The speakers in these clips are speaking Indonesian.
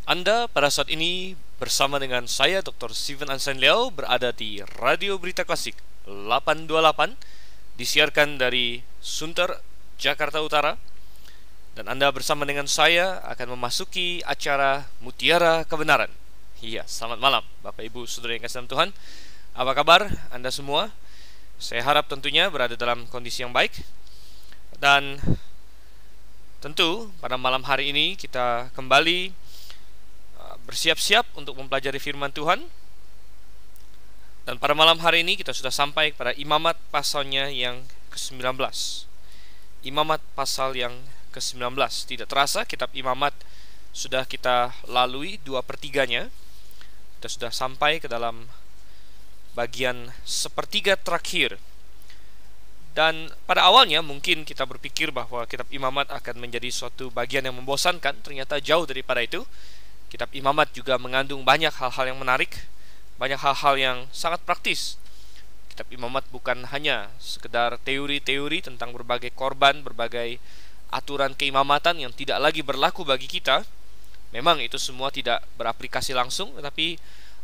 Anda pada saat ini bersama dengan saya Dr. Steven Ansan Liao berada di Radio Berita Klasik 828 disiarkan dari Sunter, Jakarta Utara, dan Anda bersama dengan saya akan memasuki acara Mutiara Kebenaran. Iya, selamat malam Bapak Ibu Saudara yang kasih dalam Tuhan. Apa kabar Anda semua? Saya harap tentunya berada dalam kondisi yang baik. Dan tentu pada malam hari ini kita kembali bersiap-siap untuk mempelajari firman Tuhan. Dan pada malam hari ini kita sudah sampai pada Imamat pasalnya yang ke-19. Imamat pasal yang ke-19. Tidak terasa kitab Imamat sudah kita lalui 2/3-nya. Kita sudah sampai ke dalam bagian sepertiga terakhir. Dan pada awalnya mungkin kita berpikir bahwa kitab Imamat akan menjadi suatu bagian yang membosankan. Ternyata jauh daripada itu. Kitab Imamat juga mengandung banyak hal-hal yang menarik, banyak hal-hal yang sangat praktis. Kitab Imamat bukan hanya sekedar teori-teori tentang berbagai korban, berbagai aturan keimamatan yang tidak lagi berlaku bagi kita. Memang itu semua tidak beraplikasi langsung, tetapi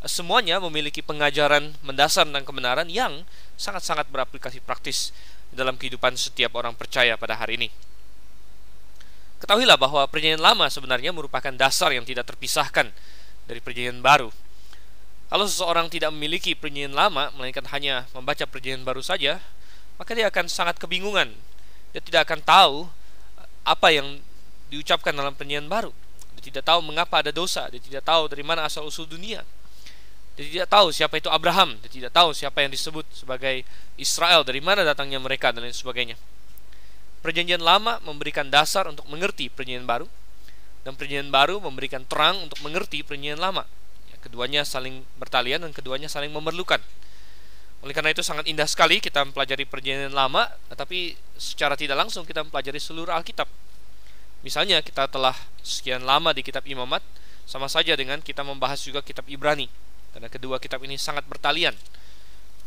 semuanya memiliki pengajaran mendasar tentang kebenaran yang sangat-sangat beraplikasi praktis dalam kehidupan setiap orang percaya pada hari ini. Ketahuilah bahwa perjanjian lama sebenarnya merupakan dasar yang tidak terpisahkan dari perjanjian baru. Kalau seseorang tidak memiliki perjanjian lama, melainkan hanya membaca perjanjian baru saja, maka dia akan sangat kebingungan. Dia tidak akan tahu apa yang diucapkan dalam perjanjian baru. Dia tidak tahu mengapa ada dosa. Dia tidak tahu dari mana asal-usul dunia. Dia tidak tahu siapa itu Abraham. Dia tidak tahu siapa yang disebut sebagai Israel, dari mana datangnya mereka, dan lain sebagainya. Perjanjian lama memberikan dasar untuk mengerti perjanjian baru, dan perjanjian baru memberikan terang untuk mengerti perjanjian lama. Keduanya saling bertalian dan keduanya saling memerlukan. Oleh karena itu sangat indah sekali kita mempelajari perjanjian lama, tetapi secara tidak langsung kita mempelajari seluruh Alkitab. Misalnya kita telah sekian lama di kitab Imamat, sama saja dengan kita membahas juga kitab Ibrani, karena kedua kitab ini sangat bertalian.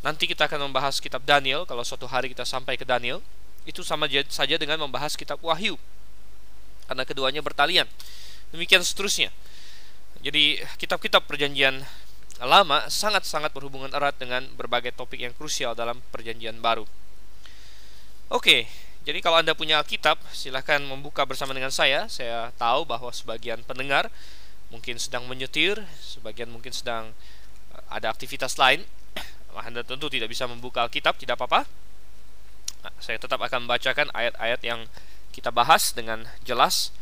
Nanti kita akan membahas kitab Daniel, kalau suatu hari kita sampai ke Daniel. Itu sama saja dengan membahas kitab Wahyu, karena keduanya bertalian. Demikian seterusnya. Jadi kitab-kitab perjanjian lama sangat-sangat berhubungan erat dengan berbagai topik yang krusial dalam perjanjian baru. Oke, jadi kalau Anda punya Alkitab, silakan membuka bersama dengan saya. Saya tahu bahwa sebagian pendengar mungkin sedang menyetir, sebagian mungkin sedang ada aktivitas lain. Anda tentu tidak bisa membuka Alkitab, tidak apa-apa. Saya tetap akan membacakan ayat-ayat yang kita bahas dengan jelas.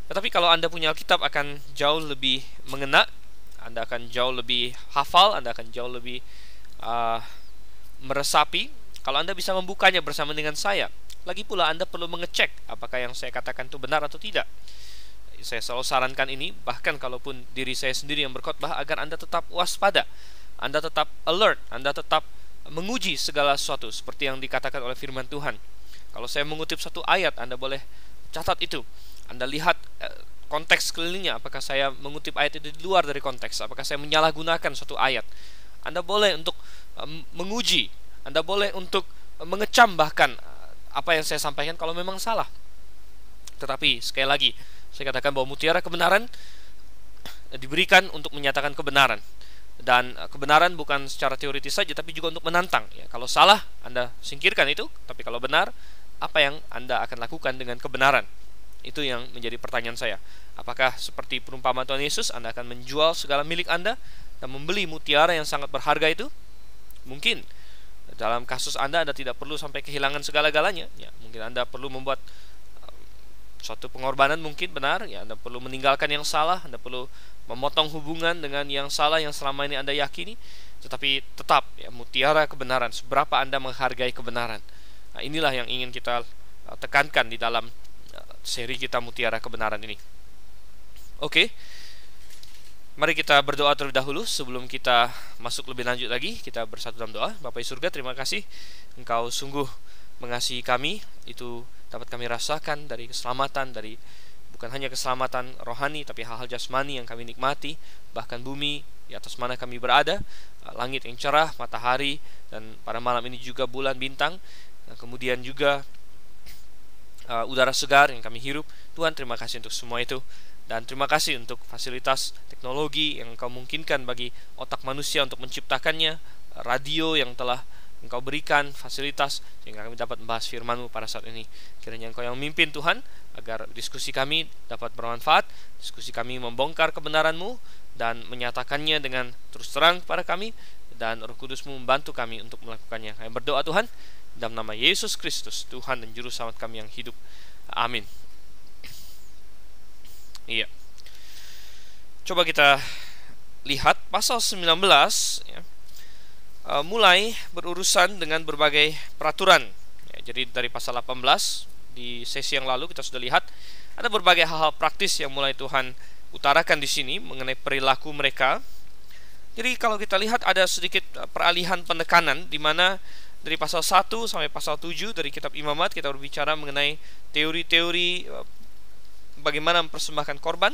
Tetapi kalau Anda punya Alkitab akan jauh lebih mengena, Anda akan jauh lebih hafal, Anda akan jauh lebih meresapi kalau Anda bisa membukanya bersama dengan saya. Lagi pula Anda perlu mengecek apakah yang saya katakan itu benar atau tidak. Saya selalu sarankan ini, bahkan kalaupun diri saya sendiri yang berkhotbah, agar Anda tetap waspada, Anda tetap alert, Anda tetap menguji segala sesuatu seperti yang dikatakan oleh firman Tuhan. Kalau saya mengutip satu ayat, Anda boleh catat itu. Anda lihat konteks kelilingnya, apakah saya mengutip ayat itu di luar dari konteks, apakah saya menyalahgunakan suatu ayat. Anda boleh untuk menguji, Anda boleh untuk mengecam bahkan apa yang saya sampaikan kalau memang salah. Tetapi sekali lagi saya katakan bahwa mutiara kebenaran diberikan untuk menyatakan kebenaran. Dan kebenaran bukan secara teoritis saja, tapi juga untuk menantang. Ya, kalau salah, Anda singkirkan itu. Tapi kalau benar, apa yang Anda akan lakukan dengan kebenaran? Itu yang menjadi pertanyaan saya. Apakah seperti perumpamaan Tuhan Yesus, Anda akan menjual segala milik Anda dan membeli mutiara yang sangat berharga itu? Mungkin. Dalam kasus Anda tidak perlu sampai kehilangan segala-galanya. Ya, mungkin Anda perlu membuat suatu pengorbanan, mungkin benar. Ya, Anda perlu meninggalkan yang salah, Anda perlu memotong hubungan dengan yang salah yang selama ini Anda yakini. Tetapi tetap ya, mutiara kebenaran, seberapa Anda menghargai kebenaran. Nah, inilah yang ingin kita tekankan di dalam seri kita Mutiara Kebenaran ini. Oke, mari kita berdoa terlebih dahulu sebelum kita masuk lebih lanjut lagi. Kita bersatu dalam doa. Bapa di surga, terima kasih Engkau sungguh mengasihi kami. Itu dapat kami rasakan dari keselamatan, dari bukan hanya keselamatan rohani, tapi hal-hal jasmani yang kami nikmati. Bahkan bumi di atas mana kami berada, langit yang cerah, matahari, dan pada malam ini juga bulan bintang. Dan kemudian juga udara segar yang kami hirup. Tuhan, terima kasih untuk semua itu. Dan terima kasih untuk fasilitas teknologi yang Engkau mungkinkan bagi otak manusia untuk menciptakannya, radio yang telah Engkau berikan fasilitas sehingga kami dapat membahas firman-Mu pada saat ini. Kiranya Engkau yang memimpin Tuhan, agar diskusi kami dapat bermanfaat, diskusi kami membongkar kebenaran-Mu dan menyatakannya dengan terus terang kepada kami, dan Roh Kudus-Mu membantu kami untuk melakukannya. Kami berdoa Tuhan, dalam nama Yesus Kristus, Tuhan dan Juru Selamat kami yang hidup. Amin. Iya. Coba kita lihat pasal 19 ya, mulai berurusan dengan berbagai peraturan ya. Jadi dari pasal 18 di sesi yang lalu kita sudah lihat ada berbagai hal-hal praktis yang mulai Tuhan utarakan di sini mengenai perilaku mereka. Jadi kalau kita lihat ada sedikit peralihan penekanan di mana dari pasal 1 sampai pasal 7 dari kitab Imamat kita berbicara mengenai teori-teori bagaimana mempersembahkan korban.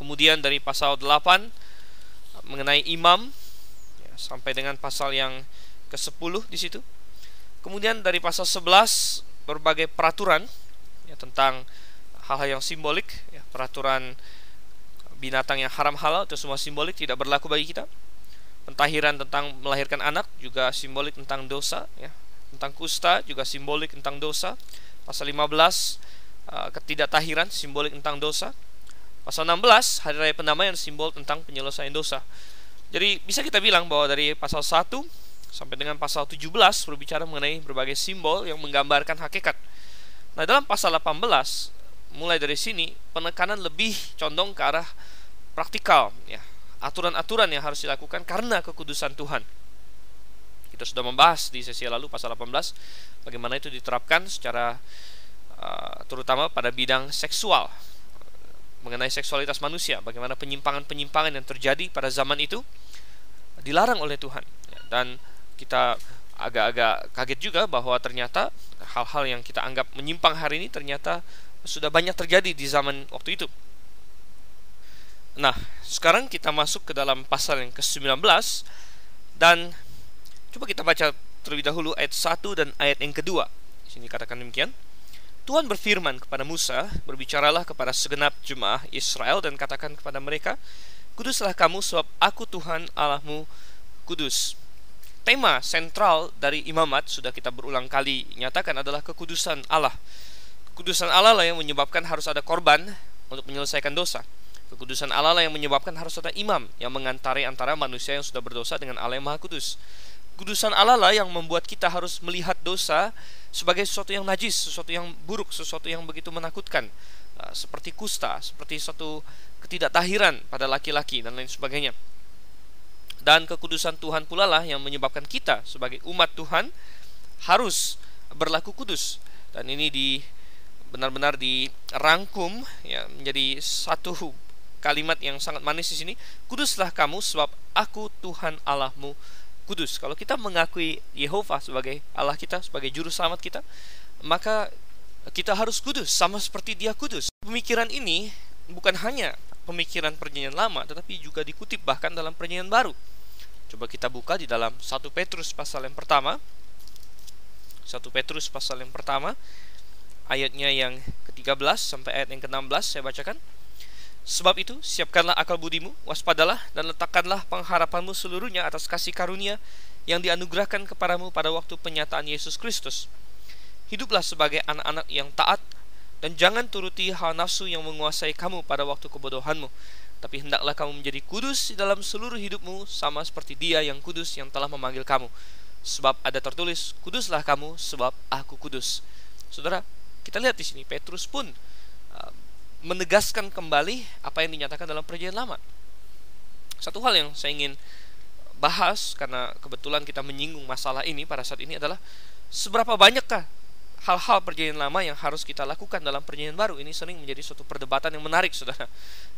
Kemudian dari pasal 8 mengenai imam ya, sampai dengan pasal yang ke-10 di situ. Kemudian dari pasal 11 berbagai peraturan ya, tentang hal-hal yang simbolik ya, peraturan binatang yang haram halal itu semua simbolik, tidak berlaku bagi kita. Pentahiran tentang melahirkan anak juga simbolik tentang dosa ya. Tentang kusta juga simbolik tentang dosa. Pasal 15 ketidaktahiran simbolik tentang dosa. Pasal 16 hari raya pendamaian simbol tentang penyelesaian dosa. Jadi bisa kita bilang bahwa dari pasal 1 sampai dengan pasal 17 berbicara mengenai berbagai simbol yang menggambarkan hakikat. Nah, dalam pasal 18 mulai dari sini penekanan lebih condong ke arah praktikal ya. Aturan-aturan yang harus dilakukan karena kekudusan Tuhan. Kita sudah membahas di sesi lalu pasal 18 bagaimana itu diterapkan secara terutama pada bidang seksual, mengenai seksualitas manusia, bagaimana penyimpangan-penyimpangan yang terjadi pada zaman itu dilarang oleh Tuhan. Dan kita agak-agak kaget juga bahwa ternyata hal-hal yang kita anggap menyimpang hari ini ternyata sudah banyak terjadi di zaman waktu itu. Nah, sekarang kita masuk ke dalam pasal yang ke-19 dan coba kita baca terlebih dahulu ayat 1 dan ayat yang kedua. Di sini katakan demikian. Tuhan berfirman kepada Musa, berbicaralah kepada segenap jemaah Israel dan katakan kepada mereka, kuduslah kamu sebab aku Tuhan Allahmu kudus. Tema sentral dari imamat sudah kita berulang kali nyatakan adalah kekudusan Allah. Kekudusan Allah lah yang menyebabkan harus ada korban untuk menyelesaikan dosa. Kekudusan Allah lah yang menyebabkan harus ada imam yang mengantari antara manusia yang sudah berdosa dengan Allah yang Maha Kudus. Kekudusan Allah lah yang membuat kita harus melihat dosa sebagai sesuatu yang najis, sesuatu yang buruk, sesuatu yang begitu menakutkan, seperti kusta, seperti suatu ketidaktahiran pada laki-laki dan lain sebagainya. Dan kekudusan Tuhan pula lah yang menyebabkan kita sebagai umat Tuhan harus berlaku kudus. Dan ini benar-benar dirangkum ya, menjadi satu kalimat yang sangat manis di sini. Kuduslah kamu sebab aku Tuhan Allahmu kudus. Kalau kita mengakui Yehova sebagai Allah kita, sebagai juru selamat kita, maka kita harus kudus sama seperti Dia kudus. Pemikiran ini bukan hanya pemikiran Perjanjian Lama, tetapi juga dikutip bahkan dalam Perjanjian Baru. Coba kita buka di dalam 1 Petrus pasal yang pertama. 1 Petrus pasal yang pertama, ayatnya yang ke-13 sampai ayat yang ke-16 saya bacakan. Sebab itu, siapkanlah akal budimu, waspadalah dan letakkanlah pengharapanmu seluruhnya atas kasih karunia yang dianugerahkan kepadamu pada waktu penyataan Yesus Kristus. Hiduplah sebagai anak-anak yang taat dan jangan turuti hawa nafsu yang menguasai kamu pada waktu kebodohanmu. Tapi hendaklah kamu menjadi kudus di dalam seluruh hidupmu sama seperti Dia yang kudus yang telah memanggil kamu. Sebab ada tertulis, kuduslah kamu sebab aku kudus. Saudara, kita lihat di sini Petrus pun menegaskan kembali apa yang dinyatakan dalam Perjanjian Lama. Satu hal yang saya ingin bahas karena kebetulan kita menyinggung masalah ini pada saat ini adalah seberapa banyakkah hal-hal Perjanjian Lama yang harus kita lakukan dalam Perjanjian Baru. Ini sering menjadi suatu perdebatan yang menarik, saudara.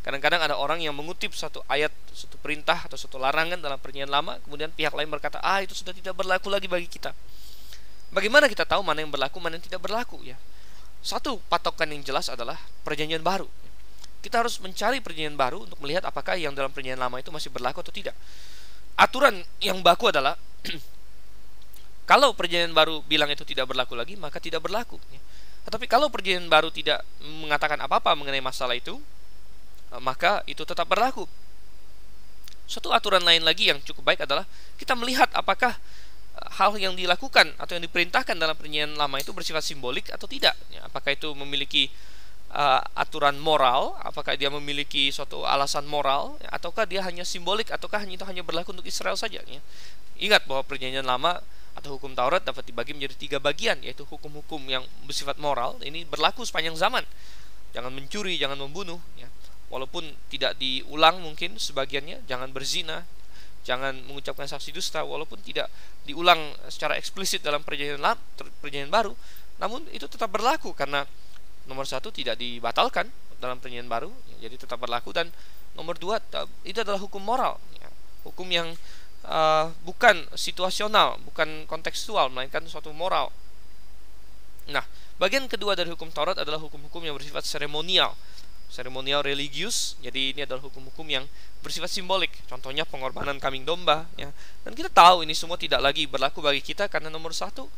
Kadang-kadang ada orang yang mengutip satu ayat, satu perintah atau satu larangan dalam Perjanjian Lama, kemudian pihak lain berkata, itu sudah tidak berlaku lagi bagi kita. Bagaimana kita tahu mana yang berlaku, mana yang tidak berlaku ya? Satu patokan yang jelas adalah Perjanjian Baru. Kita harus mencari Perjanjian Baru untuk melihat apakah yang dalam Perjanjian Lama itu masih berlaku atau tidak. Aturan yang baku adalah kalau Perjanjian Baru bilang itu tidak berlaku lagi, maka tidak berlaku. Tetapi kalau perjanjian baru tidak mengatakan apa-apa mengenai masalah itu, maka itu tetap berlaku. Suatu aturan lain lagi yang cukup baik adalah kita melihat apakah hal yang dilakukan atau yang diperintahkan dalam perjanjian lama itu bersifat simbolik atau tidak. Apakah itu memiliki aturan moral, apakah dia memiliki suatu alasan moral, ataukah dia hanya simbolik, ataukah itu hanya berlaku untuk Israel saja. Ingat bahwa perjanjian lama atau hukum Taurat dapat dibagi menjadi 3 bagian, yaitu hukum-hukum yang bersifat moral. Ini berlaku sepanjang zaman. Jangan mencuri, jangan membunuh, walaupun tidak diulang mungkin sebagiannya. Jangan berzina, jangan mengucapkan saksi dusta, walaupun tidak diulang secara eksplisit dalam perjanjian baru, namun itu tetap berlaku karena nomor 1 tidak dibatalkan dalam perjanjian baru, jadi tetap berlaku. Dan nomor 2, itu adalah hukum moral, hukum yang bukan situasional, bukan kontekstual, melainkan suatu moral. Nah, bagian kedua dari hukum Taurat adalah hukum-hukum yang bersifat seremonial religius. Jadi ini adalah hukum-hukum yang bersifat simbolik. Contohnya pengorbanan kambing domba, Dan kita tahu ini semua tidak lagi berlaku bagi kita karena nomor 1,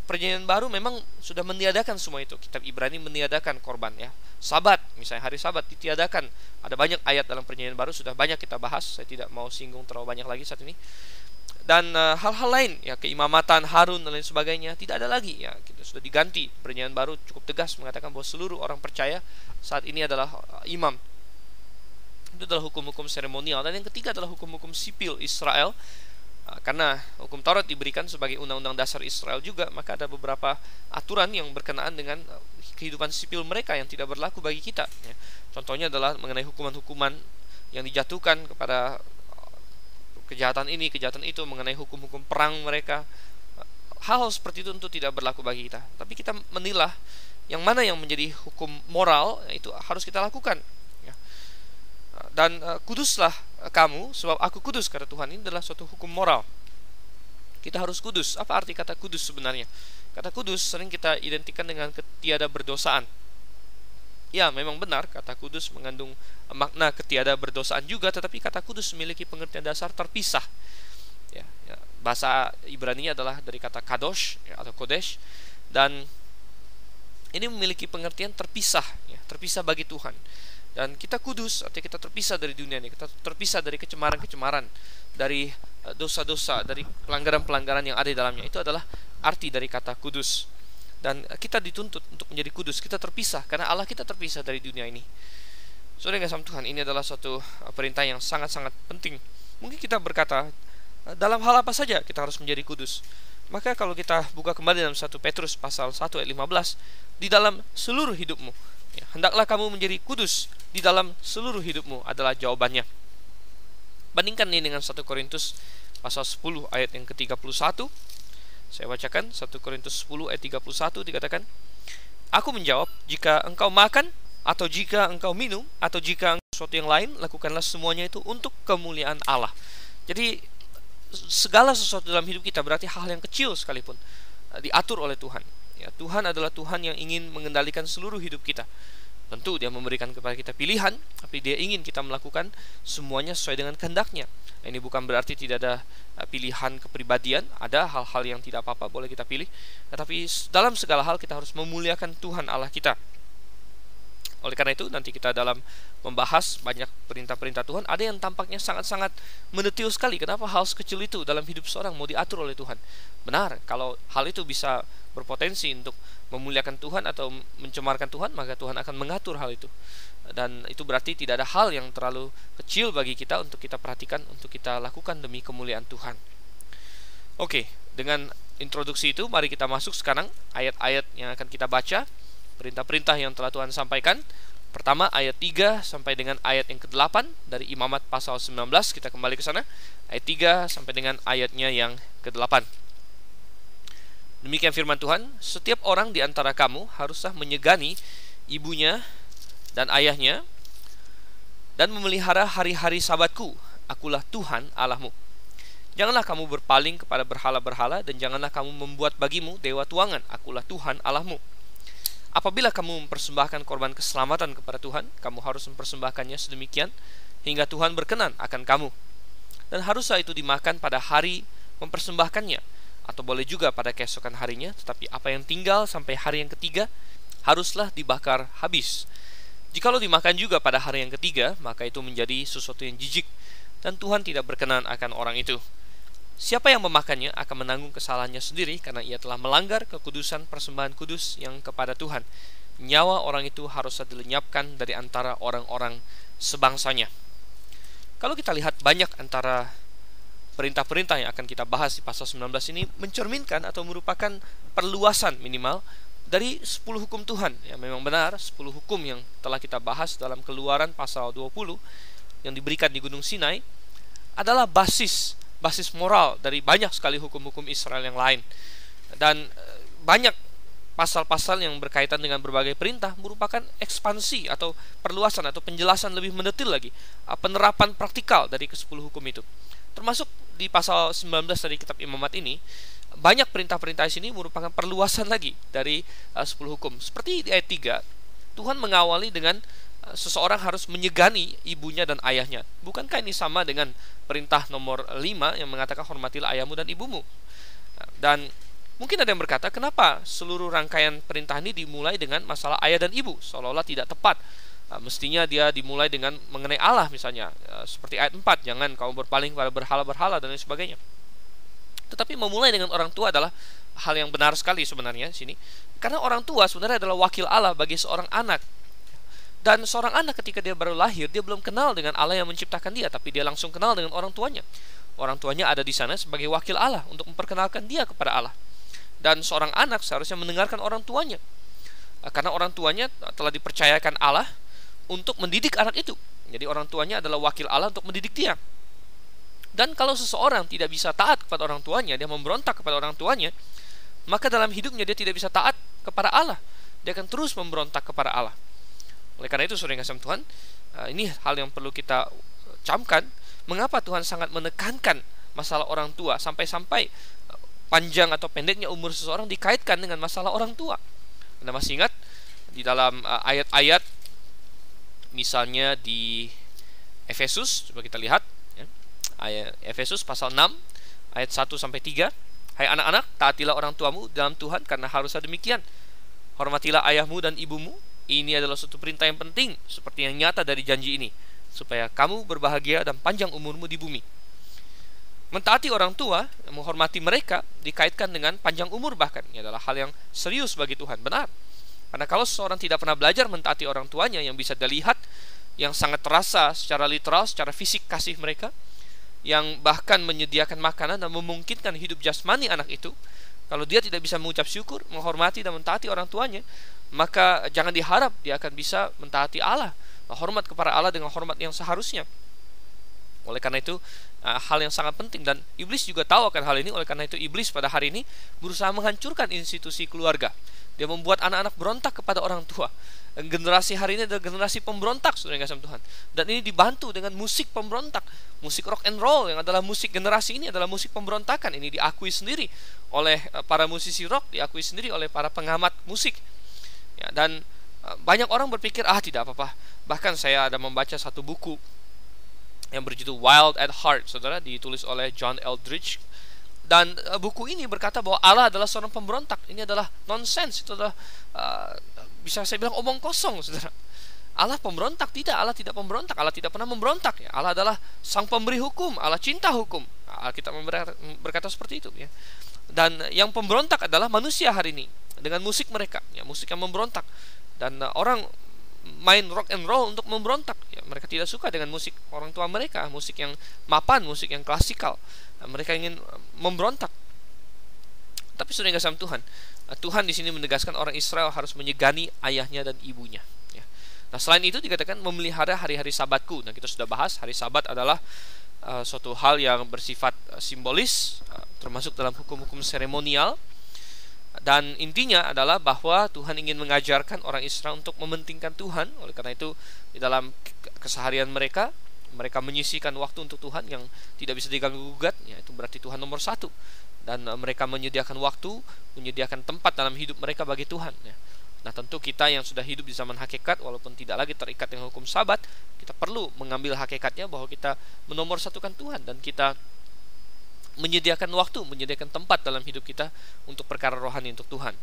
perjanjian baru memang sudah meniadakan semua itu. Kitab Ibrani meniadakan korban, Sabat, misalnya hari Sabat ditiadakan. Ada banyak ayat dalam perjanjian baru, sudah banyak kita bahas. Saya tidak mau singgung terlalu banyak lagi saat ini. Dan hal-hal lain, keimamatan Harun dan lain sebagainya tidak ada lagi, kita sudah diganti. Perjanjian baru cukup tegas mengatakan bahwa seluruh orang percaya saat ini adalah imam. Itu adalah hukum-hukum seremonial. Dan yang ketiga adalah hukum-hukum sipil Israel. Karena hukum Taurat diberikan sebagai undang-undang dasar Israel juga, maka ada beberapa aturan yang berkenaan dengan kehidupan sipil mereka yang tidak berlaku bagi kita. Contohnya adalah mengenai hukuman-hukuman yang dijatuhkan kepada kejahatan ini, kejahatan itu, mengenai hukum-hukum perang mereka. Hal-hal seperti itu tentu tidak berlaku bagi kita. Tapi kita menilah yang mana yang menjadi hukum moral, itu harus kita lakukan. Dan kuduslah kamu sebab aku kudus, kata Tuhan. Ini adalah suatu hukum moral. Kita harus kudus. Apa arti kata kudus sebenarnya? Kata kudus sering kita identikan dengan ketiada berdosaan. Ya, memang benar, kata kudus mengandung makna ketiada berdosaan juga, tetapi kata kudus memiliki pengertian dasar terpisah. Bahasa Ibrani adalah dari kata kadosh, atau kodesh, dan ini memiliki pengertian terpisah, terpisah bagi Tuhan. Dan kita kudus, artinya kita terpisah dari dunia ini, kita terpisah dari kecemaran-kecemaran, dari dosa-dosa, dari pelanggaran-pelanggaran yang ada di dalamnya. Itu adalah arti dari kata kudus. Dan kita dituntut untuk menjadi kudus. Kita terpisah karena Allah kita terpisah dari dunia ini. Saudara yang kasih Tuhan, ini adalah suatu perintah yang sangat-sangat penting. Mungkin kita berkata, dalam hal apa saja kita harus menjadi kudus? Maka kalau kita buka kembali dalam 1 Petrus pasal 1 ayat 15, di dalam seluruh hidupmu, hendaklah kamu menjadi kudus di dalam seluruh hidupmu, adalah jawabannya. Bandingkan ini dengan 1 Korintus pasal 10 ayat yang ke-31. Saya bacakan 1 Korintus 10 ayat 31, dikatakan, aku menjawab, jika engkau makan, atau jika engkau minum, atau jika sesuatu yang lain, lakukanlah semuanya itu untuk kemuliaan Allah. Jadi segala sesuatu dalam hidup kita, berarti hal yang kecil sekalipun, diatur oleh Tuhan. Tuhan adalah Tuhan yang ingin mengendalikan seluruh hidup kita. Tentu dia memberikan kepada kita pilihan, tapi dia ingin kita melakukan semuanya sesuai dengan kehendaknya. Ini bukan berarti tidak ada pilihan kepribadian. Ada hal-hal yang tidak apa-apa boleh kita pilih, tetapi dalam segala hal kita harus memuliakan Tuhan Allah kita. Oleh karena itu, nanti kita dalam membahas banyak perintah-perintah Tuhan, ada yang tampaknya sangat-sangat mendetil sekali. Kenapa hal sekecil itu dalam hidup seorang mau diatur oleh Tuhan? Benar, kalau hal itu bisa berpotensi untuk memuliakan Tuhan atau mencemarkan Tuhan, maka Tuhan akan mengatur hal itu. Dan itu berarti tidak ada hal yang terlalu kecil bagi kita untuk kita perhatikan, untuk kita lakukan demi kemuliaan Tuhan. Oke, dengan introduksi itu, mari kita masuk sekarang ayat-ayat yang akan kita baca, perintah-perintah yang telah Tuhan sampaikan. Pertama, ayat 3 sampai dengan ayat yang ke-8 dari Imamat pasal 19. Kita kembali ke sana, ayat 3 sampai dengan ayatnya yang ke-8. Demikian firman Tuhan, setiap orang di antara kamu haruslah menyegani ibunya dan ayahnya dan memelihara hari-hari sabatku. Akulah Tuhan Allahmu. Janganlah kamu berpaling kepada berhala-berhala, dan janganlah kamu membuat bagimu dewa tuangan. Akulah Tuhan Allahmu. Apabila kamu mempersembahkan korban keselamatan kepada Tuhan, kamu harus mempersembahkannya sedemikian hingga Tuhan berkenan akan kamu. Dan haruslah itu dimakan pada hari mempersembahkannya, atau boleh juga pada keesokan harinya. Tetapi apa yang tinggal sampai hari yang ketiga, haruslah dibakar habis. Jikalau dimakan juga pada hari yang ketiga, maka itu menjadi sesuatu yang jijik, dan Tuhan tidak berkenan akan orang itu. Siapa yang memakannya akan menanggung kesalahannya sendiri, karena ia telah melanggar kekudusan persembahan kudus yang kepada Tuhan. Nyawa orang itu haruslah dilenyapkan dari antara orang-orang sebangsanya. Kalau kita lihat banyak antara perintah-perintah yang akan kita bahas di pasal 19 ini mencerminkan atau merupakan perluasan minimal dari 10 hukum Tuhan. Ya, memang benar 10 hukum yang telah kita bahas dalam Keluaran pasal 20 yang diberikan di Gunung Sinai adalah basis moral dari banyak sekali hukum-hukum Israel yang lain. Dan banyak pasal-pasal yang berkaitan dengan berbagai perintah merupakan ekspansi atau perluasan atau penjelasan lebih mendetil lagi penerapan praktikal dari ke-10 hukum itu. Termasuk di pasal 19 dari kitab Imamat ini, banyak perintah-perintah sini merupakan perluasan lagi dari 10 hukum. Seperti di ayat 3, Tuhan mengawali dengan seseorang harus menyegani ibunya dan ayahnya. Bukankah ini sama dengan perintah nomor 5 yang mengatakan hormatilah ayahmu dan ibumu? Dan mungkin ada yang berkata, kenapa seluruh rangkaian perintah ini dimulai dengan masalah ayah dan ibu? Seolah-olah tidak tepat. Mestinya dia dimulai dengan mengenai Allah misalnya, seperti ayat 4, jangan kamu berpaling kepada berhala-berhala dan lain sebagainya. Tetapi memulai dengan orang tua adalah hal yang benar sekali sebenarnya di sini, karena orang tua sebenarnya adalah wakil Allah bagi seorang anak. Dan seorang anak ketika dia baru lahir, dia belum kenal dengan Allah yang menciptakan dia, tapi dia langsung kenal dengan orang tuanya. Orang tuanya ada di sana sebagai wakil Allah untuk memperkenalkan dia kepada Allah. Dan seorang anak seharusnya mendengarkan orang tuanya, karena orang tuanya telah dipercayakan Allah untuk mendidik anak itu. Jadi orang tuanya adalah wakil Allah untuk mendidik dia. Dan kalau seseorang tidak bisa taat kepada orang tuanya, dia memberontak kepada orang tuanya, maka dalam hidupnya dia tidak bisa taat kepada Allah. Dia akan terus memberontak kepada Allah. Oleh karena itu, saudara yang kasih Tuhan, ini hal yang perlu kita camkan. Mengapa Tuhan sangat menekankan masalah orang tua, sampai-sampai panjang atau pendeknya umur seseorang dikaitkan dengan masalah orang tua. Anda masih ingat di dalam ayat-ayat, misalnya di Efesus, coba kita lihat ya. Ayat Efesus pasal 6 ayat 1-3. Hai anak-anak, taatilah orang tuamu dalam Tuhan, karena haruslah demikian. Hormatilah ayahmu dan ibumu. Ini adalah suatu perintah yang penting, seperti yang nyata dari janji ini, supaya kamu berbahagia dan panjang umurmu di bumi. Mentaati orang tua, menghormati mereka, dikaitkan dengan panjang umur bahkan. Ini adalah hal yang serius bagi Tuhan, benar. Karena kalau seseorang tidak pernah belajar mentaati orang tuanya, yang bisa dilihat, yang sangat terasa secara literal, secara fisik kasih mereka, yang bahkan menyediakan makanan dan memungkinkan hidup jasmani anak itu, kalau dia tidak bisa mengucap syukur, menghormati dan mentaati orang tuanya, maka jangan diharap dia akan bisa mentaati Allah, hormat kepada Allah dengan hormat yang seharusnya. Oleh karena itu, hal yang sangat penting, dan iblis juga tahu akan hal ini. Oleh karena itu, iblis pada hari ini berusaha menghancurkan institusi keluarga. Dia membuat anak-anak berontak kepada orang tua. Generasi hari ini adalah generasi pemberontak, saudara yang kasih Tuhan. Dan ini dibantu dengan musik pemberontak, musik rock and roll yang adalah musik generasi ini adalah musik pemberontakan. Ini diakui sendiri oleh para musisi rock, diakui sendiri oleh para pengamat musik. Ya, dan banyak orang berpikir, tidak apa-apa. Bahkan saya ada membaca satu buku yang berjudul Wild at Heart, saudara, ditulis oleh John Eldridge. Dan buku ini berkata bahwa Allah adalah seorang pemberontak. Ini adalah nonsense, itu adalah bisa saya bilang omong kosong, saudara. Allah pemberontak? Tidak, Allah tidak pemberontak. Allah tidak pernah memberontak. Ya. Allah adalah sang pemberi hukum, Allah cinta hukum. Kita berkata seperti itu. Ya. Dan yang pemberontak adalah manusia hari ini dengan musik mereka, ya, musik yang memberontak. Dan orang main rock and roll untuk memberontak. Ya, mereka tidak suka dengan musik orang tua mereka, musik yang mapan, musik yang klasikal. Mereka ingin memberontak. Tapi saudara yang kasih Tuhan, Tuhan di sini menegaskan orang Israel harus menyegani ayahnya dan ibunya. Ya. Nah, selain itu dikatakan memelihara hari-hari Sabatku. Nah, kita sudah bahas hari Sabat adalah suatu hal yang bersifat simbolis, termasuk dalam hukum-hukum seremonial. Dan intinya adalah bahwa Tuhan ingin mengajarkan orang Israel untuk mementingkan Tuhan. Oleh karena itu, di dalam keseharian mereka menyisihkan waktu untuk Tuhan yang tidak bisa diganggu-gugat. Ya, itu berarti Tuhan nomor satu. Dan mereka menyediakan waktu, menyediakan tempat dalam hidup mereka bagi Tuhan. Ya. Nah, tentu kita yang sudah hidup di zaman hakikat, walaupun tidak lagi terikat dengan hukum Sabat, kita perlu mengambil hakikatnya bahwa kita menomorsatukan Tuhan, dan kita menyediakan waktu, menyediakan tempat dalam hidup kita untuk perkara rohani untuk Tuhan.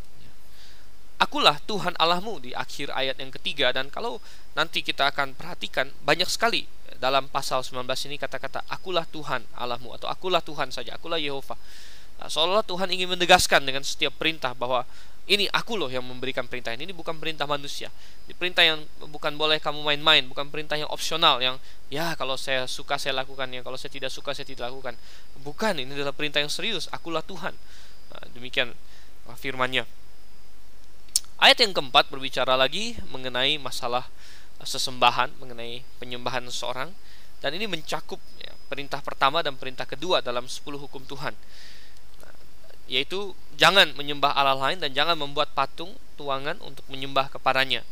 Akulah Tuhan Allahmu di akhir ayat yang ketiga. Dan kalau nanti kita akan perhatikan, banyak sekali dalam pasal 19 ini kata-kata akulah Tuhan Allahmu, atau akulah Tuhan saja, akulah Yehova. Seolah-olah Tuhan ingin menegaskan dengan setiap perintah bahwa ini aku loh yang memberikan perintah ini bukan perintah manusia. Ini perintah yang bukan boleh kamu main-main, bukan perintah yang opsional, yang ya kalau saya suka saya lakukan, ya kalau saya tidak suka saya tidak lakukan. Bukan, ini adalah perintah yang serius, akulah Tuhan. Demikian firman-Nya. Ayat yang keempat berbicara lagi mengenai masalah sesembahan, mengenai penyembahan seseorang, dan ini mencakup ya, perintah pertama dan perintah kedua dalam 10 hukum Tuhan, yaitu jangan menyembah Allah lain dan jangan membuat patung tuangan untuk menyembah kepadanya.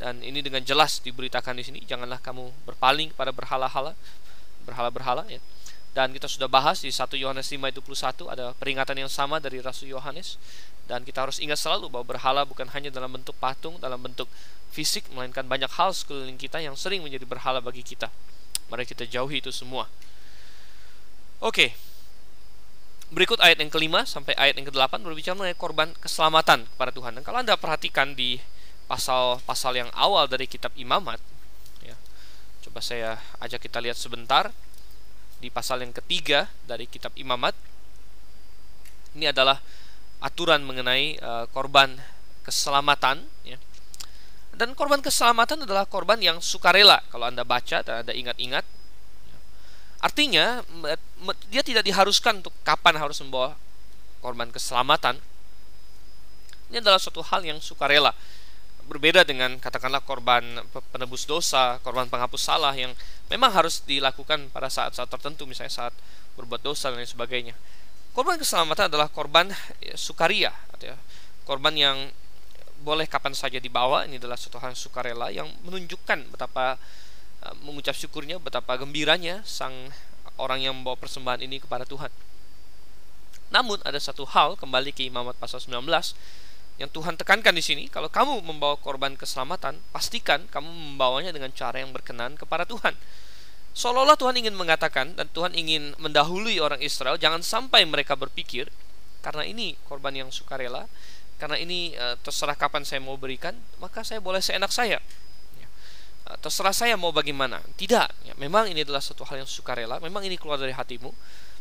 Dan ini dengan jelas diberitakan di sini, janganlah kamu berpaling kepada berhala-berhala ya. Dan kita sudah bahas di 1 Yohanes 5:21 ada peringatan yang sama dari Rasul Yohanes. Dan kita harus ingat selalu bahwa berhala bukan hanya dalam bentuk patung, dalam bentuk fisik, melainkan banyak hal sekeliling kita yang sering menjadi berhala bagi kita. Mari kita jauhi itu semua. Oke. Berikut ayat yang kelima sampai ayat yang ke-8 berbicara mengenai korban keselamatan kepada Tuhan. Dan kalau Anda perhatikan di pasal-pasal yang awal dari kitab Imamat ya, coba saya ajak kita lihat sebentar. Di pasal yang ketiga dari kitab Imamat, ini adalah aturan mengenai korban keselamatan ya. Dan korban keselamatan adalah korban yang sukarela. Kalau Anda baca dan Anda ingat-ingat, artinya dia tidak diharuskan untuk kapan harus membawa korban keselamatan. Ini adalah suatu hal yang sukarela. Berbeda dengan katakanlah korban penebus dosa, korban penghapus salah yang memang harus dilakukan pada saat-saat tertentu, misalnya saat berbuat dosa dan lain sebagainya. Korban keselamatan adalah korban sukaria, artinya korban yang boleh kapan saja dibawa. Ini adalah suatu hal yang sukarela yang menunjukkan betapa mengucap syukurnya, betapa gembiranya sang orang yang membawa persembahan ini kepada Tuhan. Namun ada satu hal, kembali ke Imamat pasal 19, yang Tuhan tekankan di sini, kalau kamu membawa korban keselamatan, pastikan kamu membawanya dengan cara yang berkenan kepada Tuhan. Seolah-olah Tuhan ingin mengatakan dan Tuhan ingin mendahului orang Israel, jangan sampai mereka berpikir karena ini korban yang sukarela, karena ini terserah kapan saya mau berikan, maka saya boleh seenak saya. Terserah saya mau bagaimana. Tidak, ya, memang ini adalah satu hal yang sukarela, memang ini keluar dari hatimu.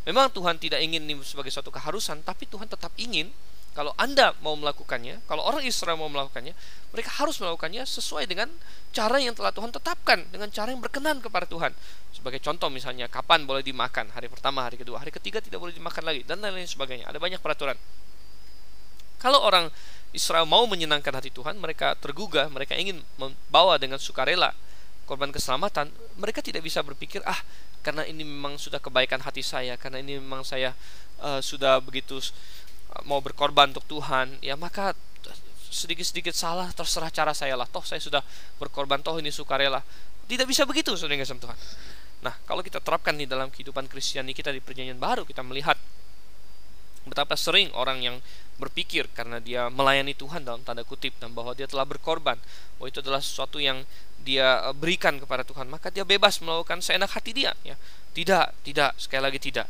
Memang Tuhan tidak ingin ini sebagai suatu keharusan, tapi Tuhan tetap ingin kalau Anda mau melakukannya, kalau orang Israel mau melakukannya, mereka harus melakukannya sesuai dengan cara yang telah Tuhan tetapkan, dengan cara yang berkenan kepada Tuhan. Sebagai contoh misalnya, kapan boleh dimakan, hari pertama, hari kedua, hari ketiga tidak boleh dimakan lagi, dan lain-lain sebagainya. Ada banyak peraturan. Kalau orang Israel mau menyenangkan hati Tuhan, mereka tergugah, mereka ingin membawa dengan sukarela korban keselamatan, mereka tidak bisa berpikir, karena ini memang sudah kebaikan hati saya, karena ini memang saya sudah begitu mau berkorban untuk Tuhan, ya maka sedikit-sedikit salah terserah cara saya lah, toh saya sudah berkorban, toh ini sukarela. Tidak bisa begitu, saudara yang kasih Tuhan. Nah, kalau kita terapkan di dalam kehidupan Kristiani kita di Perjanjian Baru, kita melihat betapa sering orang yang berpikir karena dia melayani Tuhan dalam tanda kutip, dan bahwa dia telah berkorban, bahwa itu adalah sesuatu yang dia berikan kepada Tuhan, maka dia bebas melakukan seenak hati dia ya. Tidak, sekali lagi tidak.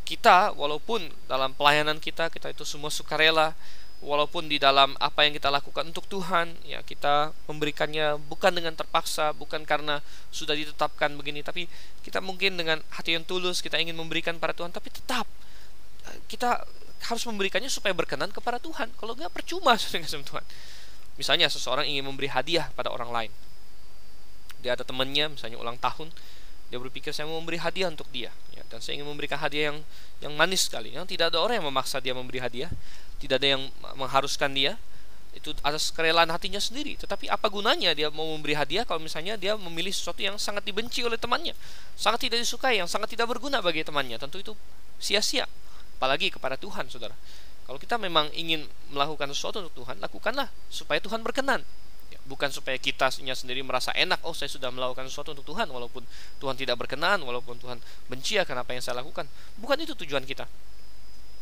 Kita walaupun dalam pelayanan kita itu semua sukarela, walaupun di dalam apa yang kita lakukan untuk Tuhan ya, kita memberikannya bukan dengan terpaksa, bukan karena sudah ditetapkan begini, tapi kita mungkin dengan hati yang tulus, kita ingin memberikan pada Tuhan, tapi tetap kita harus memberikannya supaya berkenan kepada Tuhan. Kalau enggak percuma dengan Tuhan. Misalnya seseorang ingin memberi hadiah pada orang lain, dia ada temannya misalnya ulang tahun, dia berpikir saya mau memberi hadiah untuk dia ya, dan saya ingin memberikan hadiah yang manis sekali, yang tidak ada orang yang memaksa dia memberi hadiah, tidak ada yang mengharuskan dia, itu atas kerelaan hatinya sendiri. Tetapi apa gunanya dia mau memberi hadiah kalau misalnya dia memilih sesuatu yang sangat dibenci oleh temannya, sangat tidak disukai, yang sangat tidak berguna bagi temannya? Tentu itu sia-sia, apalagi kepada Tuhan, saudara. Kalau kita memang ingin melakukan sesuatu untuk Tuhan, lakukanlah supaya Tuhan berkenan, bukan supaya kita sendiri merasa enak, saya sudah melakukan sesuatu untuk Tuhan walaupun Tuhan tidak berkenan, walaupun Tuhan benci akan apa yang saya lakukan. Bukan itu tujuan kita.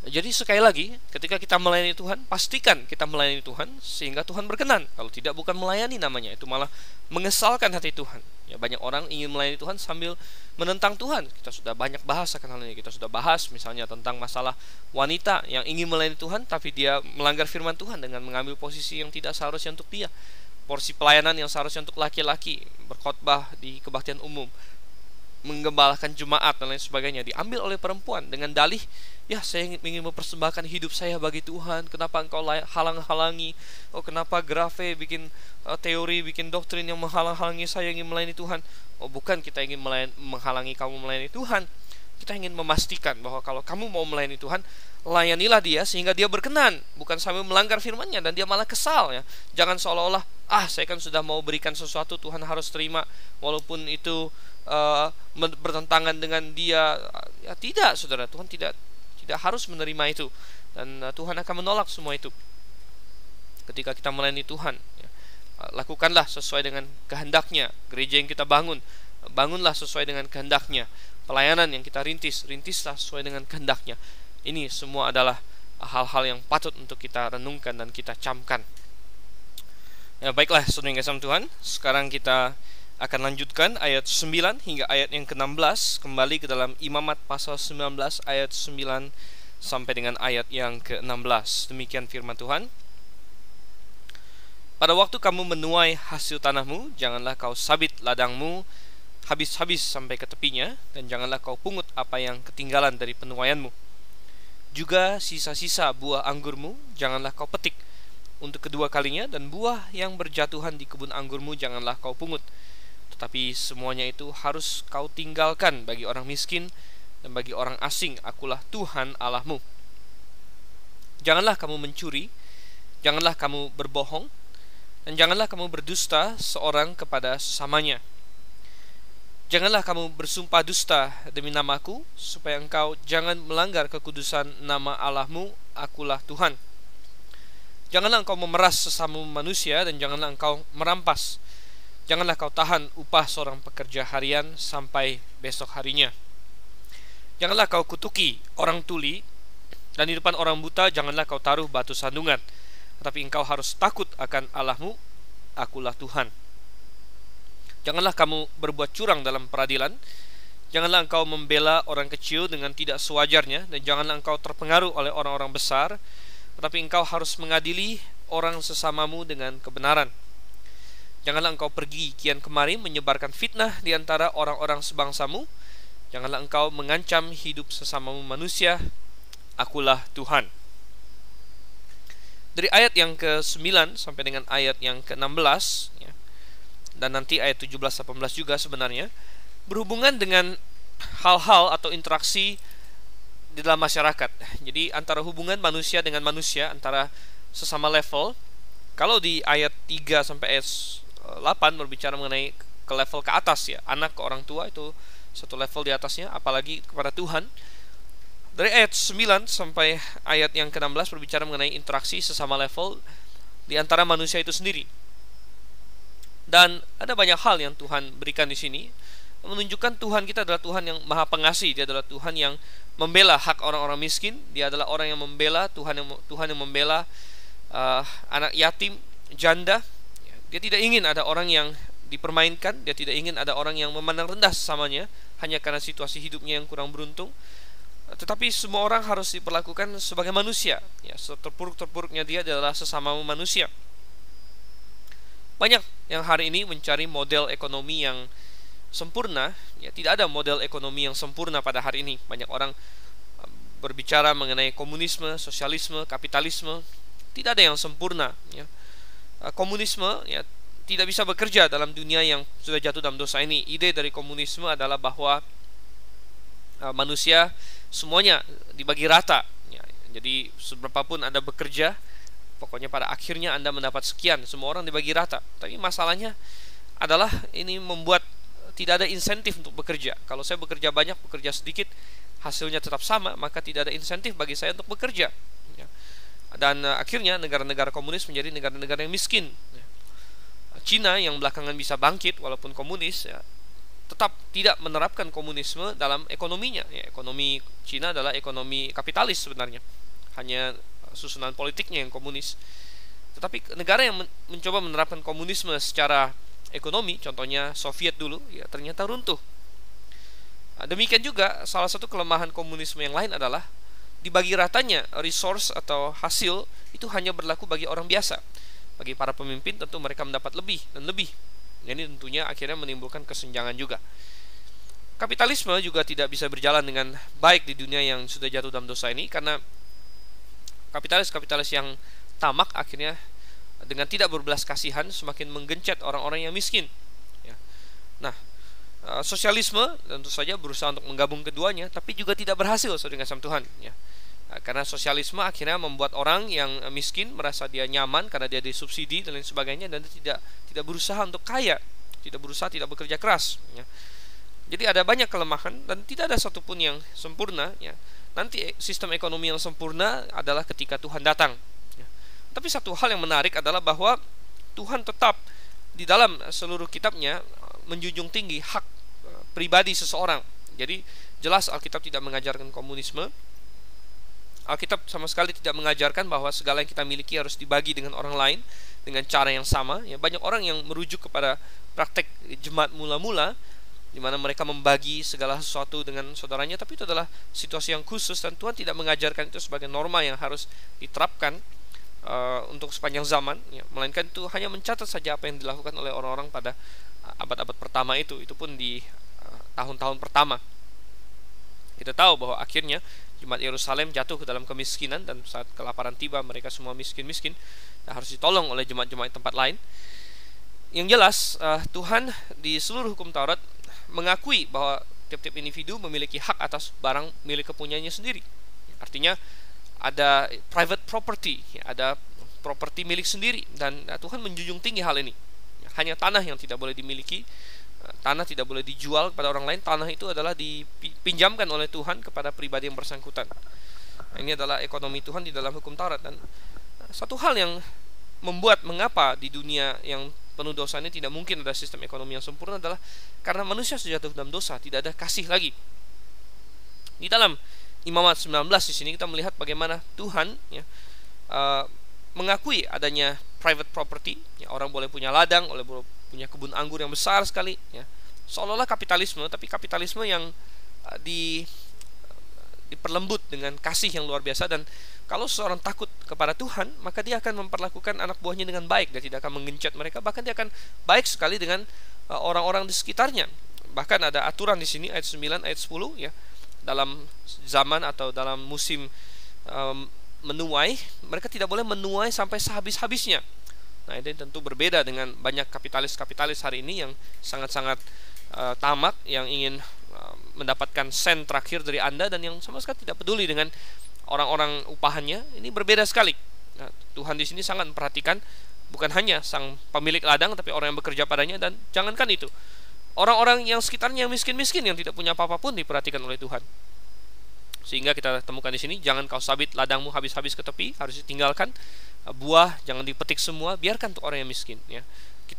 Jadi sekali lagi, ketika kita melayani Tuhan, pastikan kita melayani Tuhan sehingga Tuhan berkenan. Kalau tidak, bukan melayani namanya, itu malah mengesalkan hati Tuhan. Ya, banyak orang ingin melayani Tuhan sambil menentang Tuhan. Kita sudah banyak bahas akan hal ini. Kita sudah bahas misalnya tentang masalah wanita yang ingin melayani Tuhan tapi dia melanggar firman Tuhan dengan mengambil posisi yang tidak seharusnya untuk dia. Porsi pelayanan yang seharusnya untuk laki-laki, berkhotbah di kebaktian umum, menggembalakan jemaat dan lain sebagainya, diambil oleh perempuan dengan dalih, ya saya ingin mempersembahkan hidup saya bagi Tuhan, kenapa engkau halang-halangi? Oh, kenapa Grafe bikin teori, bikin doktrin yang menghalang-halangi saya ingin melayani Tuhan? Oh, bukan kita ingin menghalangi kamu melayani Tuhan. Kita ingin memastikan bahwa kalau kamu mau melayani Tuhan, layanilah dia sehingga dia berkenan, bukan sambil melanggar firman-Nya dan dia malah kesal, ya. Jangan seolah-olah, saya kan sudah mau berikan sesuatu, Tuhan harus terima walaupun itu bertentangan dengan dia. Ya tidak, saudara, Tuhan tidak harus menerima itu, dan Tuhan akan menolak semua itu. Ketika kita melayani Tuhan, ya, lakukanlah sesuai dengan kehendak-Nya. Gereja yang kita bangunlah sesuai dengan kehendak-Nya. Pelayanan yang kita rintislah sesuai dengan kehendak-Nya. Ini semua adalah hal-hal yang patut untuk kita renungkan dan kita camkan. Ya, baiklah saudara yang kasih Tuhan, sekarang kita akan lanjutkan ayat 9 hingga ayat yang ke-16, kembali ke dalam Imamat pasal 19 ayat 9 sampai dengan ayat yang ke-16. Demikian firman Tuhan. Pada waktu kamu menuai hasil tanahmu, janganlah kau sabit ladangmu habis-habis sampai ke tepinya, dan janganlah kau pungut apa yang ketinggalan dari penuaianmu. Juga sisa-sisa buah anggurmu janganlah kau petik untuk kedua kalinya, dan buah yang berjatuhan di kebun anggurmu janganlah kau pungut. Tetapi semuanya itu harus kau tinggalkan bagi orang miskin dan bagi orang asing. Akulah Tuhan Allahmu. Janganlah kamu mencuri, janganlah kamu berbohong, dan janganlah kamu berdusta seorang kepada sesamanya. Janganlah kamu bersumpah dusta demi namaku, supaya engkau jangan melanggar kekudusan nama Allahmu. Akulah Tuhan. Janganlah engkau memeras sesamamu manusia, dan janganlah engkau merampas. Janganlah kau tahan upah seorang pekerja harian sampai besok harinya. Janganlah kau kutuki orang tuli, dan di depan orang buta janganlah kau taruh batu sandungan. Tetapi engkau harus takut akan Allahmu. Akulah Tuhan. Janganlah kamu berbuat curang dalam peradilan. Janganlah engkau membela orang kecil dengan tidak sewajarnya, dan janganlah engkau terpengaruh oleh orang-orang besar. Tetapi engkau harus mengadili orang sesamamu dengan kebenaran. Janganlah engkau pergi kian kemari menyebarkan fitnah di antara orang-orang sebangsamu. Janganlah engkau mengancam hidup sesamamu manusia. Akulah Tuhan. Dari ayat yang ke-9 sampai dengan ayat yang ke-16, ya, dan nanti ayat 17-18 juga sebenarnya berhubungan dengan hal-hal atau interaksi di dalam masyarakat. Jadi antara hubungan manusia dengan manusia, antara sesama level. Kalau di ayat 3 sampai ayat 8 berbicara mengenai ke level ke atas, ya, anak ke orang tua, itu satu level di atasnya, apalagi kepada Tuhan. Dari ayat 9 sampai ayat yang ke-16 berbicara mengenai interaksi sesama level di antara manusia itu sendiri. Dan ada banyak hal yang Tuhan berikan di sini menunjukkan Tuhan kita adalah Tuhan yang Maha Pengasih. Dia adalah Tuhan yang membela hak orang-orang miskin. Dia adalah orang yang membela Tuhan yang membela anak yatim, janda. Dia tidak ingin ada orang yang dipermainkan. Dia tidak ingin ada orang yang memandang rendah sesamanya hanya karena situasi hidupnya yang kurang beruntung. Tetapi semua orang harus diperlakukan sebagai manusia, ya, seterpuruk-terpuruknya dia adalah sesama manusia. Banyak yang hari ini mencari model ekonomi yang sempurna, ya, tidak ada model ekonomi yang sempurna pada hari ini. Banyak orang berbicara mengenai komunisme, sosialisme, kapitalisme. Tidak ada yang sempurna, ya. Komunisme, ya, tidak bisa bekerja dalam dunia yang sudah jatuh dalam dosa ini. Ide dari komunisme adalah bahwa manusia semuanya dibagi rata, ya. Jadi seberapapun Anda bekerja, pokoknya pada akhirnya Anda mendapat sekian. Semua orang dibagi rata. Tapi masalahnya adalah ini membuat tidak ada insentif untuk bekerja. Kalau saya bekerja banyak, bekerja sedikit, hasilnya tetap sama, maka tidak ada insentif bagi saya untuk bekerja, ya. Dan akhirnya negara-negara komunis menjadi negara-negara yang miskin, ya. Cina yang belakangan bisa bangkit walaupun komunis, ya, tetap tidak menerapkan komunisme dalam ekonominya. Ya, ekonomi Cina adalah ekonomi kapitalis sebenarnya, hanya susunan politiknya yang komunis. Tetapi negara yang mencoba menerapkan komunisme secara ekonomi, contohnya Soviet dulu, ya ternyata runtuh. Demikian juga salah satu kelemahan komunisme yang lain adalah dibagi ratanya resource atau hasil itu hanya berlaku bagi orang biasa. Bagi para pemimpin tentu mereka mendapat lebih dan lebih. Ini tentunya akhirnya menimbulkan kesenjangan juga. Kapitalisme juga tidak bisa berjalan dengan baik di dunia yang sudah jatuh dalam dosa ini, karena kapitalis yang tamak akhirnya dengan tidak berbelas kasihan semakin menggencet orang-orang yang miskin. Ya. Nah, sosialisme tentu saja berusaha untuk menggabung keduanya, tapi juga tidak berhasil dengan kasih Tuhan. Ya. Karena sosialisme akhirnya membuat orang yang miskin merasa dia nyaman karena dia disubsidi dan lain sebagainya, dan dia tidak berusaha untuk kaya, tidak bekerja keras. Ya. Jadi ada banyak kelemahan dan tidak ada satupun yang sempurna. Ya. Nanti sistem ekonomi yang sempurna adalah ketika Tuhan datang. Ya. Tapi satu hal yang menarik adalah bahwa Tuhan tetap di dalam seluruh kitabnya menjunjung tinggi hak pribadi seseorang. Jadi jelas Alkitab tidak mengajarkan komunisme. Alkitab sama sekali tidak mengajarkan bahwa segala yang kita miliki harus dibagi dengan orang lain dengan cara yang sama. Ya, banyak orang yang merujuk kepada praktek jemaat mula-mula, di mana mereka membagi segala sesuatu dengan saudaranya, tapi itu adalah situasi yang khusus dan Tuhan tidak mengajarkan itu sebagai norma yang harus diterapkan untuk sepanjang zaman. Ya, melainkan itu hanya mencatat saja apa yang dilakukan oleh orang-orang pada abad-abad pertama itu pun di tahun-tahun pertama. Kita tahu bahwa akhirnya Jemaat Yerusalem jatuh ke dalam kemiskinan, dan saat kelaparan tiba mereka semua miskin-miskin dan harus ditolong oleh jemaat-jemaat tempat lain. Yang jelas Tuhan di seluruh hukum Taurat mengakui bahwa tiap-tiap individu memiliki hak atas barang milik kepunyaannya sendiri. Artinya ada private property, ada properti milik sendiri, dan Tuhan menjunjung tinggi hal ini. Hanya tanah yang tidak boleh dimiliki. Tanah tidak boleh dijual kepada orang lain. Tanah itu adalah dipinjamkan oleh Tuhan kepada pribadi yang bersangkutan. Ini adalah ekonomi Tuhan di dalam hukum Taurat. Dan satu hal yang membuat mengapa di dunia yang penuh dosa ini tidak mungkin ada sistem ekonomi yang sempurna adalah karena manusia sudah jatuh dalam dosa, tidak ada kasih lagi. Di dalam Imamat 19 di sini kita melihat bagaimana Tuhan mengakui adanya private property. Ya, orang boleh punya ladang, boleh punya kebun anggur yang besar sekali, ya. Seolah-olah kapitalisme, tapi kapitalisme yang diperlembut dengan kasih yang luar biasa. Dan kalau seseorang takut kepada Tuhan, maka dia akan memperlakukan anak buahnya dengan baik dan tidak akan menggencet mereka. Bahkan dia akan baik sekali dengan orang-orang di sekitarnya. Bahkan ada aturan di sini ayat 9, ayat 10, ya. Dalam zaman atau dalam musim menuai, mereka tidak boleh menuai sampai sehabis-habisnya. Nah, ini tentu berbeda dengan banyak kapitalis hari ini yang sangat-sangat tamak, yang ingin mendapatkan sen terakhir dari Anda dan yang sama sekali tidak peduli dengan orang-orang upahannya. Ini berbeda sekali. Nah, Tuhan di sini sangat memperhatikan bukan hanya sang pemilik ladang, tapi orang yang bekerja padanya, dan jangankan itu, orang-orang yang sekitarnya yang miskin-miskin yang tidak punya apa-apa pun diperhatikan oleh Tuhan. Sehingga kita temukan di sini, jangan kau sabit ladangmu habis-habis ke tepi, harus ditinggalkan. Buah jangan dipetik semua, biarkan untuk orang yang miskin, ya.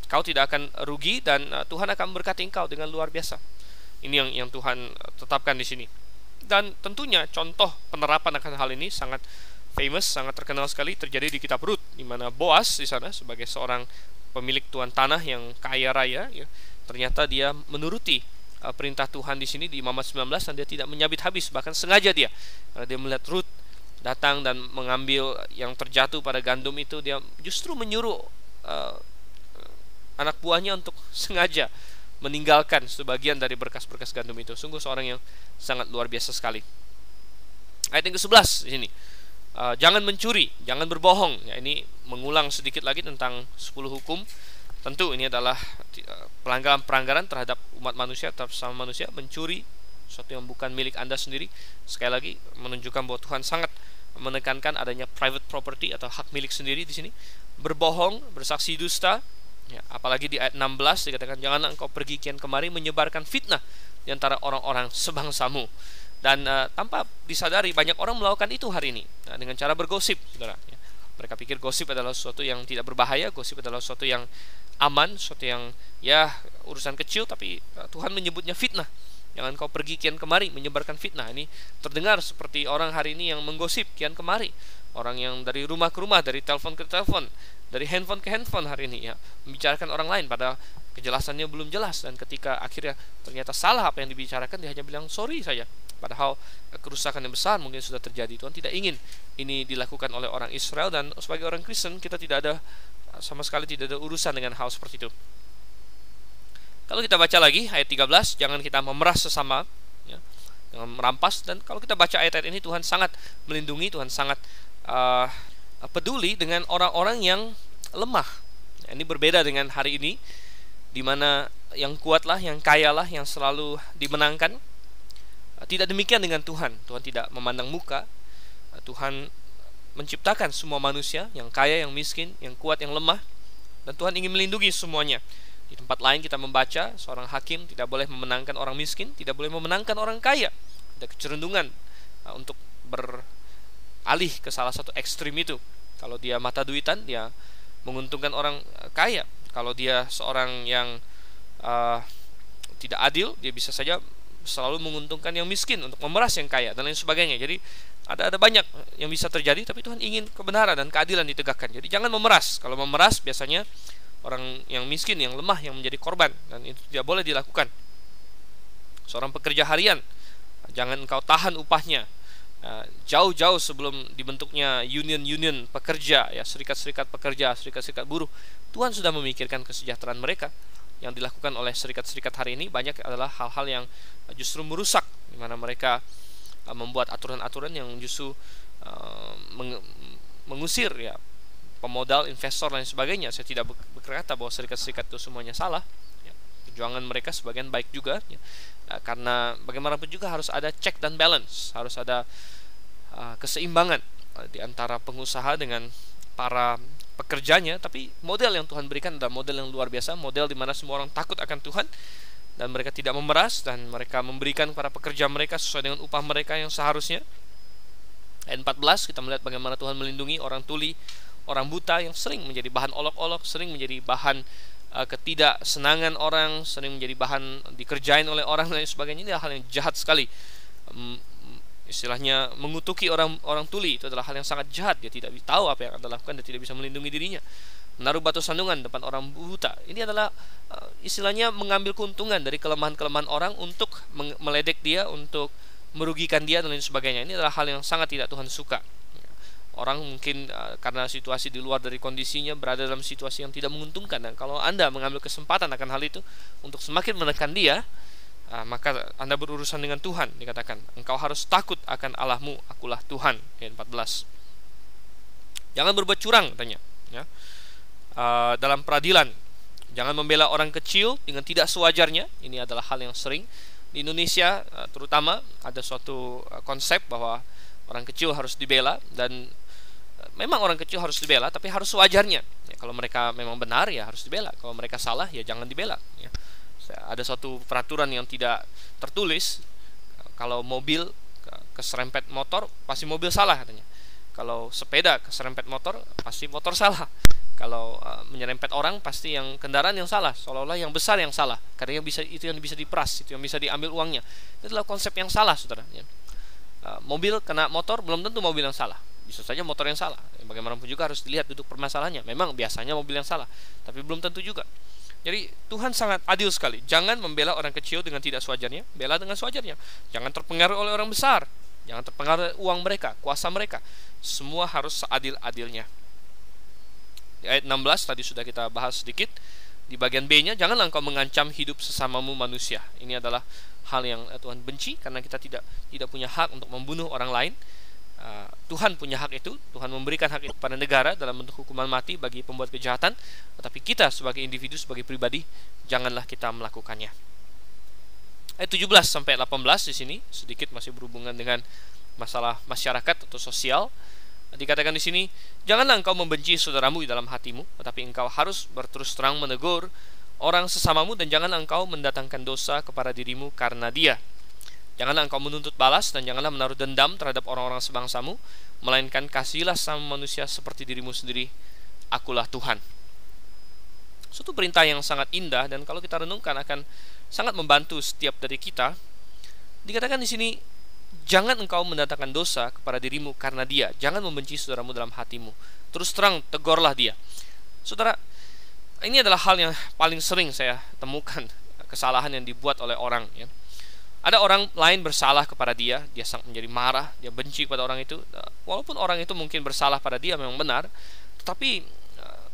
Kau tidak akan rugi dan Tuhan akan memberkati engkau dengan luar biasa. Ini yang Tuhan tetapkan di sini. Dan tentunya contoh penerapan akan hal ini sangat famous, sangat terkenal sekali, terjadi di kitab Rut, di mana Boas di sana sebagai seorang pemilik tuan tanah yang kaya raya, ya, ternyata dia menuruti perintah Tuhan di sini di Imamat 19, dan dia tidak menyabit habis, bahkan sengaja dia, karena dia melihat Rut datang dan mengambil yang terjatuh pada gandum itu, dia justru menyuruh anak buahnya untuk sengaja meninggalkan sebagian dari berkas-berkas gandum itu. Sungguh seorang yang sangat luar biasa sekali. Ayat yang ke-11 di sini, jangan mencuri, jangan berbohong. Ya, ini mengulang sedikit lagi tentang 10 hukum. Tentu ini adalah pelanggaran-pelanggaran terhadap umat manusia, terhadap sesama manusia. Mencuri sesuatu yang bukan milik Anda sendiri, sekali lagi menunjukkan bahwa Tuhan sangat menekankan adanya private property atau hak milik sendiri di sini. Berbohong, bersaksi dusta, ya, apalagi di ayat 16 dikatakan janganlah engkau pergi kian kemari menyebarkan fitnah di antara orang-orang sebangsamu. Dan tanpa disadari banyak orang melakukan itu hari ini, dengan cara bergosip, saudara, ya. Mereka pikir gosip adalah sesuatu yang tidak berbahaya, gosip adalah sesuatu yang aman, sesuatu yang ya urusan kecil, tapi Tuhan menyebutnya fitnah. Jangan kau pergi kian kemari menyebarkan fitnah. Ini terdengar seperti orang hari ini yang menggosip kian kemari. Orang yang dari rumah ke rumah, dari telepon ke telepon, dari handphone ke handphone hari ini ya, membicarakan orang lain pada kejelasannya belum jelas, dan ketika akhirnya ternyata salah apa yang dibicarakan, dia hanya bilang sorry saja. Padahal kerusakan yang besar mungkin sudah terjadi. Tuhan tidak ingin ini dilakukan oleh orang Israel, dan sebagai orang Kristen kita tidak ada sama sekali tidak ada urusan dengan hal seperti itu. Kalau kita baca lagi ayat 13, jangan kita memeras sesama ya, dengan merampas. Dan kalau kita baca ayat-ayat ini, Tuhan sangat melindungi, Tuhan sangat peduli dengan orang-orang yang lemah. Ini berbeda dengan hari ini, di mana yang kuatlah, yang kayalah yang selalu dimenangkan. Tidak demikian dengan Tuhan. Tuhan tidak memandang muka. Tuhan menciptakan semua manusia, yang kaya, yang miskin, yang kuat, yang lemah, dan Tuhan ingin melindungi semuanya. Di tempat lain kita membaca seorang hakim tidak boleh memenangkan orang miskin, tidak boleh memenangkan orang kaya. Ada kecenderungan untuk beralih ke salah satu ekstrim itu. Kalau dia mata duitan, dia menguntungkan orang kaya. Kalau dia seorang yang tidak adil, dia bisa saja selalu menguntungkan yang miskin untuk memeras yang kaya dan lain sebagainya. Jadi ada banyak yang bisa terjadi, tapi Tuhan ingin kebenaran dan keadilan ditegakkan. Jadi jangan memeras. Kalau memeras biasanya orang yang miskin, yang lemah yang menjadi korban, dan itu tidak boleh dilakukan. Seorang pekerja harian, jangan engkau tahan upahnya. Jauh-jauh sebelum dibentuknya union pekerja, ya, serikat-serikat pekerja, serikat-serikat buruh, Tuhan sudah memikirkan kesejahteraan mereka. Yang dilakukan oleh serikat-serikat hari ini banyak adalah hal-hal yang justru merusak, di mana mereka membuat aturan-aturan yang justru mengusir ya pemodal, investor dan sebagainya. Saya tidak berkata bahwa serikat-serikat itu semuanya salah. Ya, perjuangan mereka sebagian baik juga. Ya. Karena bagaimanapun juga harus ada check dan balance, harus ada keseimbangan di antara pengusaha dengan para pekerjanya. Tapi model yang Tuhan berikan adalah model yang luar biasa, model di mana semua orang takut akan Tuhan dan mereka tidak memeras, dan mereka memberikan para pekerja mereka sesuai dengan upah mereka yang seharusnya. Ayat 14 kita melihat bagaimana Tuhan melindungi orang tuli, orang buta yang sering menjadi bahan olok-olok, sering menjadi bahan ketidaksenangan orang, sering menjadi bahan dikerjain oleh orang dan sebagainya. Ini hal yang jahat sekali. Istilahnya mengutuki orang tuli itu adalah hal yang sangat jahat. Dia tidak tahu apa yang Anda lakukan dan tidak bisa melindungi dirinya. Menaruh batu sandungan depan orang buta, ini adalah istilahnya mengambil keuntungan dari kelemahan-kelemahan orang untuk meledek dia, untuk merugikan dia dan lain sebagainya. Ini adalah hal yang sangat tidak Tuhan suka. Orang mungkin karena situasi di luar dari kondisinya berada dalam situasi yang tidak menguntungkan, dan kalau Anda mengambil kesempatan akan hal itu untuk semakin menekan dia, maka Anda berurusan dengan Tuhan. Dikatakan engkau harus takut akan Allahmu, akulah Tuhan. Ayat 14. Jangan berbuat curang katanya ya. Dalam peradilan, jangan membela orang kecil dengan tidak sewajarnya. Ini adalah hal yang sering di Indonesia terutama ada suatu konsep bahwa orang kecil harus dibela, dan memang orang kecil harus dibela, tapi harus sewajarnya ya. Kalau mereka memang benar ya harus dibela, kalau mereka salah ya jangan dibela ya. Ada suatu peraturan yang tidak tertulis, kalau mobil keserempet motor pasti mobil salah katanya. Kalau sepeda keserempet motor pasti motor salah. Kalau menyerempet orang pasti yang kendaraan yang salah, seolah-olah yang besar yang salah, karena itu yang bisa diperas, itu yang bisa diambil uangnya. Itu adalah konsep yang salah, saudara ya. Mobil kena motor belum tentu mobil yang salah, bisa saja motor yang salah. Bagaimanapun juga harus dilihat duduk permasalahannya. Memang biasanya mobil yang salah, tapi belum tentu juga. Jadi Tuhan sangat adil sekali. Jangan membela orang kecil dengan tidak sewajarnya, bela dengan sewajarnya. Jangan terpengaruh oleh orang besar, jangan terpengaruh oleh uang mereka, kuasa mereka. Semua harus seadil-adilnya. Di ayat 16 tadi sudah kita bahas sedikit. Di bagian B-nya, janganlah engkau mengancam hidup sesamamu manusia. Ini adalah hal yang Tuhan benci, karena kita tidak punya hak untuk membunuh orang lain. Tuhan punya hak itu. Tuhan memberikan hak itu pada negara dalam bentuk hukuman mati bagi pembuat kejahatan. Tetapi kita sebagai individu, sebagai pribadi, janganlah kita melakukannya. Ayat 17 sampai 18 di sini sedikit masih berhubungan dengan masalah masyarakat atau sosial. Dikatakan di sini, janganlah engkau membenci saudaramu di dalam hatimu, tetapi engkau harus berterus terang menegur orang sesamamu, dan janganlah engkau mendatangkan dosa kepada dirimu karena dia. Janganlah engkau menuntut balas dan janganlah menaruh dendam terhadap orang-orang sebangsamu, melainkan kasihilah sama manusia seperti dirimu sendiri. Akulah Tuhan. Suatu perintah yang sangat indah, dan kalau kita renungkan akan sangat membantu setiap dari kita. Dikatakan di sini, jangan engkau mendatangkan dosa kepada dirimu karena dia. Jangan membenci saudaramu dalam hatimu. Terus terang tegurlah dia. Saudara, ini adalah hal yang paling sering saya temukan, kesalahan yang dibuat oleh orang, ya. Ada orang lain bersalah kepada dia sangat menjadi marah, dia benci kepada orang itu. Walaupun orang itu mungkin bersalah pada dia memang benar, tetapi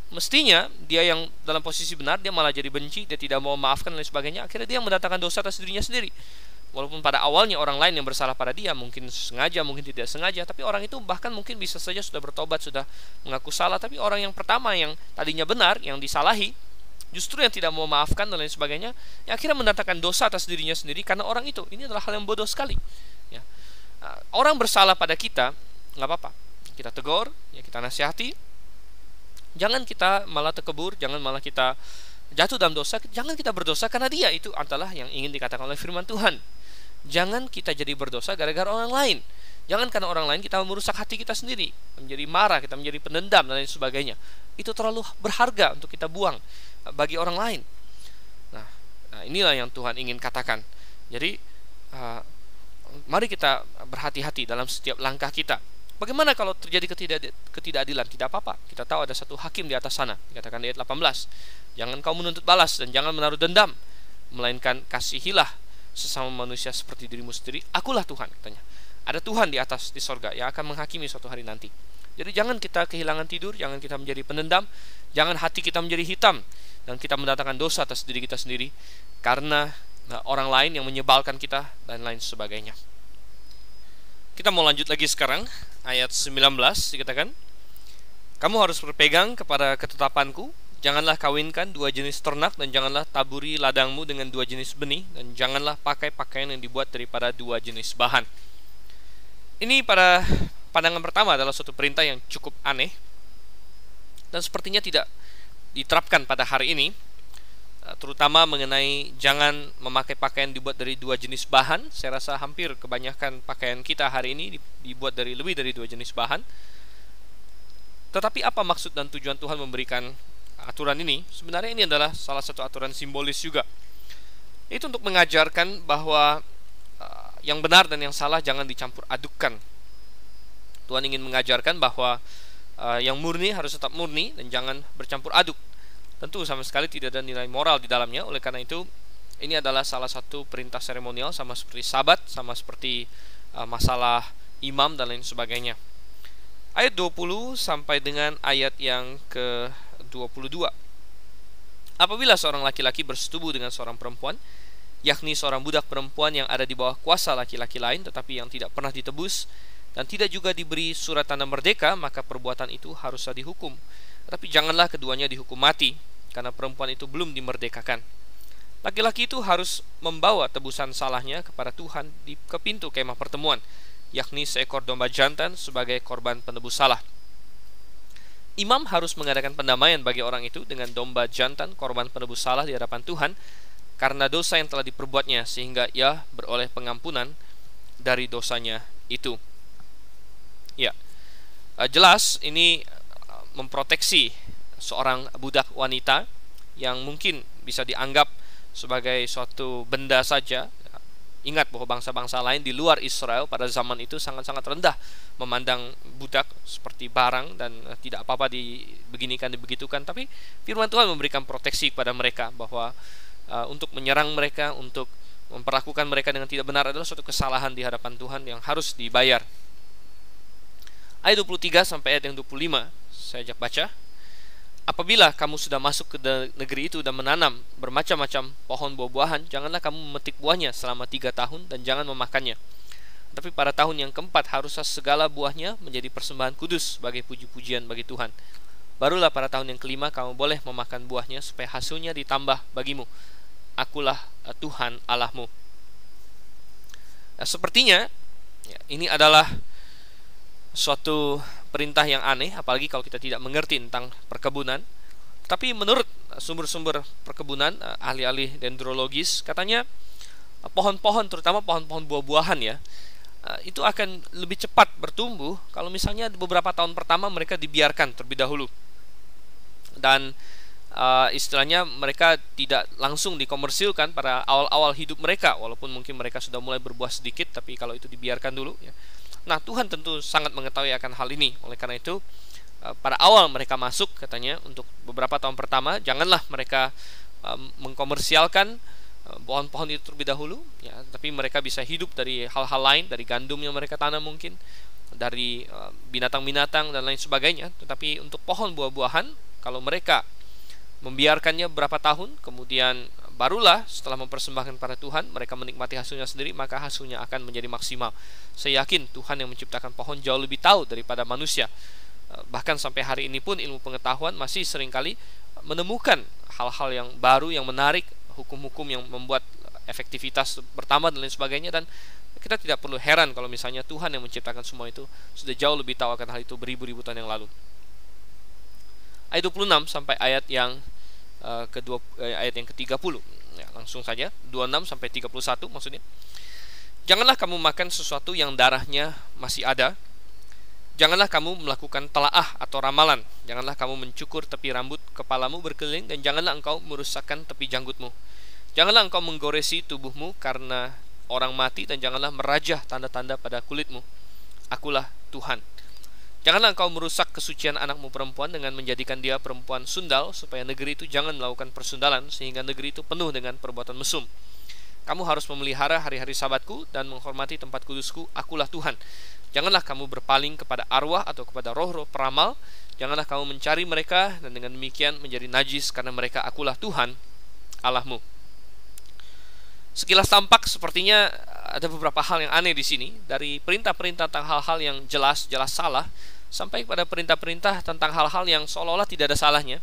mestinya dia yang dalam posisi benar, dia malah jadi benci, dia tidak mau memaafkan dan lain sebagainya. Akhirnya dia mendatangkan dosa atas dirinya sendiri. Walaupun pada awalnya orang lain yang bersalah pada dia, mungkin sengaja, mungkin tidak sengaja, tapi orang itu bahkan mungkin bisa saja sudah bertobat, sudah mengaku salah. Tapi orang yang pertama yang tadinya benar, yang disalahi, justru yang tidak mau memaafkan dan lain sebagainya, yang akhirnya mendatangkan dosa atas dirinya sendiri karena orang itu. Ini adalah hal yang bodoh sekali, ya. Orang bersalah pada kita, nggak apa-apa, kita tegur, ya, kita nasihati. Jangan kita malah terkebur, jangan malah kita jatuh dalam dosa. Jangan kita berdosa karena dia. Itu adalah yang ingin dikatakan oleh firman Tuhan. Jangan kita jadi berdosa gara-gara orang lain. Jangan karena orang lain kita merusak hati kita sendiri, menjadi marah, kita menjadi penendam dan lain sebagainya. Itu terlalu berharga untuk kita buang bagi orang lain. Nah, inilah yang Tuhan ingin katakan. Jadi mari kita berhati-hati dalam setiap langkah kita. Bagaimana kalau terjadi ketidakadilan? Tidak apa-apa. Kita tahu ada satu hakim di atas sana. Dikatakan di ayat 18, jangan kau menuntut balas dan jangan menaruh dendam, melainkan kasihilah sesama manusia seperti dirimu sendiri. Akulah Tuhan, katanya. Ada Tuhan di atas, di sorga, yang akan menghakimi suatu hari nanti. Jadi jangan kita kehilangan tidur, jangan kita menjadi penendam, jangan hati kita menjadi hitam dan kita mendatangkan dosa atas diri kita sendiri karena orang lain yang menyebalkan kita dan lain sebagainya. Kita mau lanjut lagi sekarang, ayat 19 dikatakan, kamu harus berpegang kepada ketetapanku, janganlah kawinkan dua jenis ternak, dan janganlah taburi ladangmu dengan dua jenis benih, dan janganlah pakai pakaian yang dibuat daripada dua jenis bahan. Ini pada pandangan pertama adalah suatu perintah yang cukup aneh, dan sepertinya tidak diterapkan pada hari ini, terutama mengenai jangan memakai pakaian dibuat dari dua jenis bahan. Saya rasa hampir kebanyakan pakaian kita hari ini dibuat dari lebih dari dua jenis bahan. Tetapi apa maksud dan tujuan Tuhan memberikan aturan ini? Sebenarnya ini adalah salah satu aturan simbolis juga. Itu untuk mengajarkan bahwa yang benar dan yang salah jangan dicampur adukkan. Tuhan ingin mengajarkan bahwa yang murni harus tetap murni dan jangan bercampur aduk. Tentu sama sekali tidak ada nilai moral di dalamnya. Oleh karena itu, ini adalah salah satu perintah seremonial, sama seperti sabat, sama seperti masalah imam dan lain sebagainya. Ayat 20 sampai dengan ayat yang ke-22. Apabila seorang laki-laki bersetubuh dengan seorang perempuan, yakni seorang budak perempuan yang ada di bawah kuasa laki-laki lain, tetapi yang tidak pernah ditebus dan tidak juga diberi surat tanda merdeka, maka perbuatan itu haruslah dihukum. Tapi janganlah keduanya dihukum mati, karena perempuan itu belum dimerdekakan. Laki-laki itu harus membawa tebusan salahnya kepada Tuhan ke pintu kemah pertemuan, yakni seekor domba jantan sebagai korban penebus salah. Imam harus mengadakan pendamaian bagi orang itu dengan domba jantan korban penebus salah di hadapan Tuhan, karena dosa yang telah diperbuatnya, sehingga ia beroleh pengampunan dari dosanya itu. Ya, jelas ini memproteksi seorang budak wanita yang mungkin bisa dianggap sebagai suatu benda saja. Ingat bahwa bangsa-bangsa lain di luar Israel pada zaman itu sangat-sangat rendah memandang budak seperti barang dan tidak apa-apa dibeginikan, dibegitukan. Tapi firman Tuhan memberikan proteksi kepada mereka bahwa untuk menyerang mereka, untuk memperlakukan mereka dengan tidak benar adalah suatu kesalahan di hadapan Tuhan yang harus dibayar. Ayat 23 sampai ayat yang 25 saya ajak baca. Apabila kamu sudah masuk ke negeri itu dan menanam bermacam-macam pohon buah-buahan, janganlah kamu memetik buahnya selama 3 tahun dan jangan memakannya. Tapi pada tahun yang keempat haruslah segala buahnya menjadi persembahan kudus sebagai puji-pujian bagi Tuhan. Barulah pada tahun yang kelima kamu boleh memakan buahnya supaya hasilnya ditambah bagimu. Akulah Tuhan Allahmu. Nah, sepertinya ini adalah suatu perintah yang aneh, apalagi kalau kita tidak mengerti tentang perkebunan. Tapi menurut sumber-sumber perkebunan, ahli-ahli dendrologis, katanya pohon-pohon, terutama pohon-pohon buah-buahan ya, itu akan lebih cepat bertumbuh kalau misalnya beberapa tahun pertama mereka dibiarkan terlebih dahulu, dan istilahnya mereka tidak langsung dikomersilkan pada awal-awal hidup mereka, walaupun mungkin mereka sudah mulai berbuah sedikit, tapi kalau itu dibiarkan dulu ya. Nah, Tuhan tentu sangat mengetahui akan hal ini. Oleh karena itu, pada awal mereka masuk, katanya untuk beberapa tahun pertama janganlah mereka mengkomersialkan pohon-pohon itu terlebih dahulu ya, tapi mereka bisa hidup dari hal-hal lain, dari gandum yang mereka tanam mungkin, dari binatang-binatang dan lain sebagainya. Tetapi untuk pohon buah-buahan, kalau mereka membiarkannya berapa tahun, kemudian barulah setelah mempersembahkan pada Tuhan, mereka menikmati hasilnya sendiri, maka hasilnya akan menjadi maksimal. Saya yakin Tuhan yang menciptakan pohon jauh lebih tahu daripada manusia. Bahkan sampai hari ini pun ilmu pengetahuan masih seringkali menemukan hal-hal yang baru, yang menarik, hukum-hukum yang membuat efektivitas bertambah dan lain sebagainya. Dan kita tidak perlu heran kalau misalnya Tuhan yang menciptakan semua itu sudah jauh lebih tahu akan hal itu beribu-ribu tahun yang lalu. Ayat 26 sampai ayat yang ayat yang ke-30 ya, langsung saja 26 sampai 31 maksudnya. Janganlah kamu makan sesuatu yang darahnya masih ada. Janganlah kamu melakukan telaah atau ramalan. Janganlah kamu mencukur tepi rambut kepalamu berkeliling, dan janganlah engkau merusakkan tepi janggutmu. Janganlah engkau menggoresi tubuhmu karena orang mati, dan janganlah merajah tanda-tanda pada kulitmu. Akulah Tuhan. Janganlah engkau merusak kesucian anakmu perempuan dengan menjadikan dia perempuan sundal, supaya negeri itu jangan melakukan persundalan, sehingga negeri itu penuh dengan perbuatan mesum. Kamu harus memelihara hari-hari sabatku dan menghormati tempat kudusku. Akulah Tuhan. Janganlah kamu berpaling kepada arwah atau kepada roh-roh peramal. Janganlah kamu mencari mereka, dan dengan demikian menjadi najis, karena mereka akulah Tuhan Allahmu. Sekilas tampak sepertinya ada beberapa hal yang aneh di sini, dari perintah-perintah tentang hal-hal yang jelas salah, sampai pada perintah-perintah tentang hal-hal yang seolah-olah tidak ada salahnya.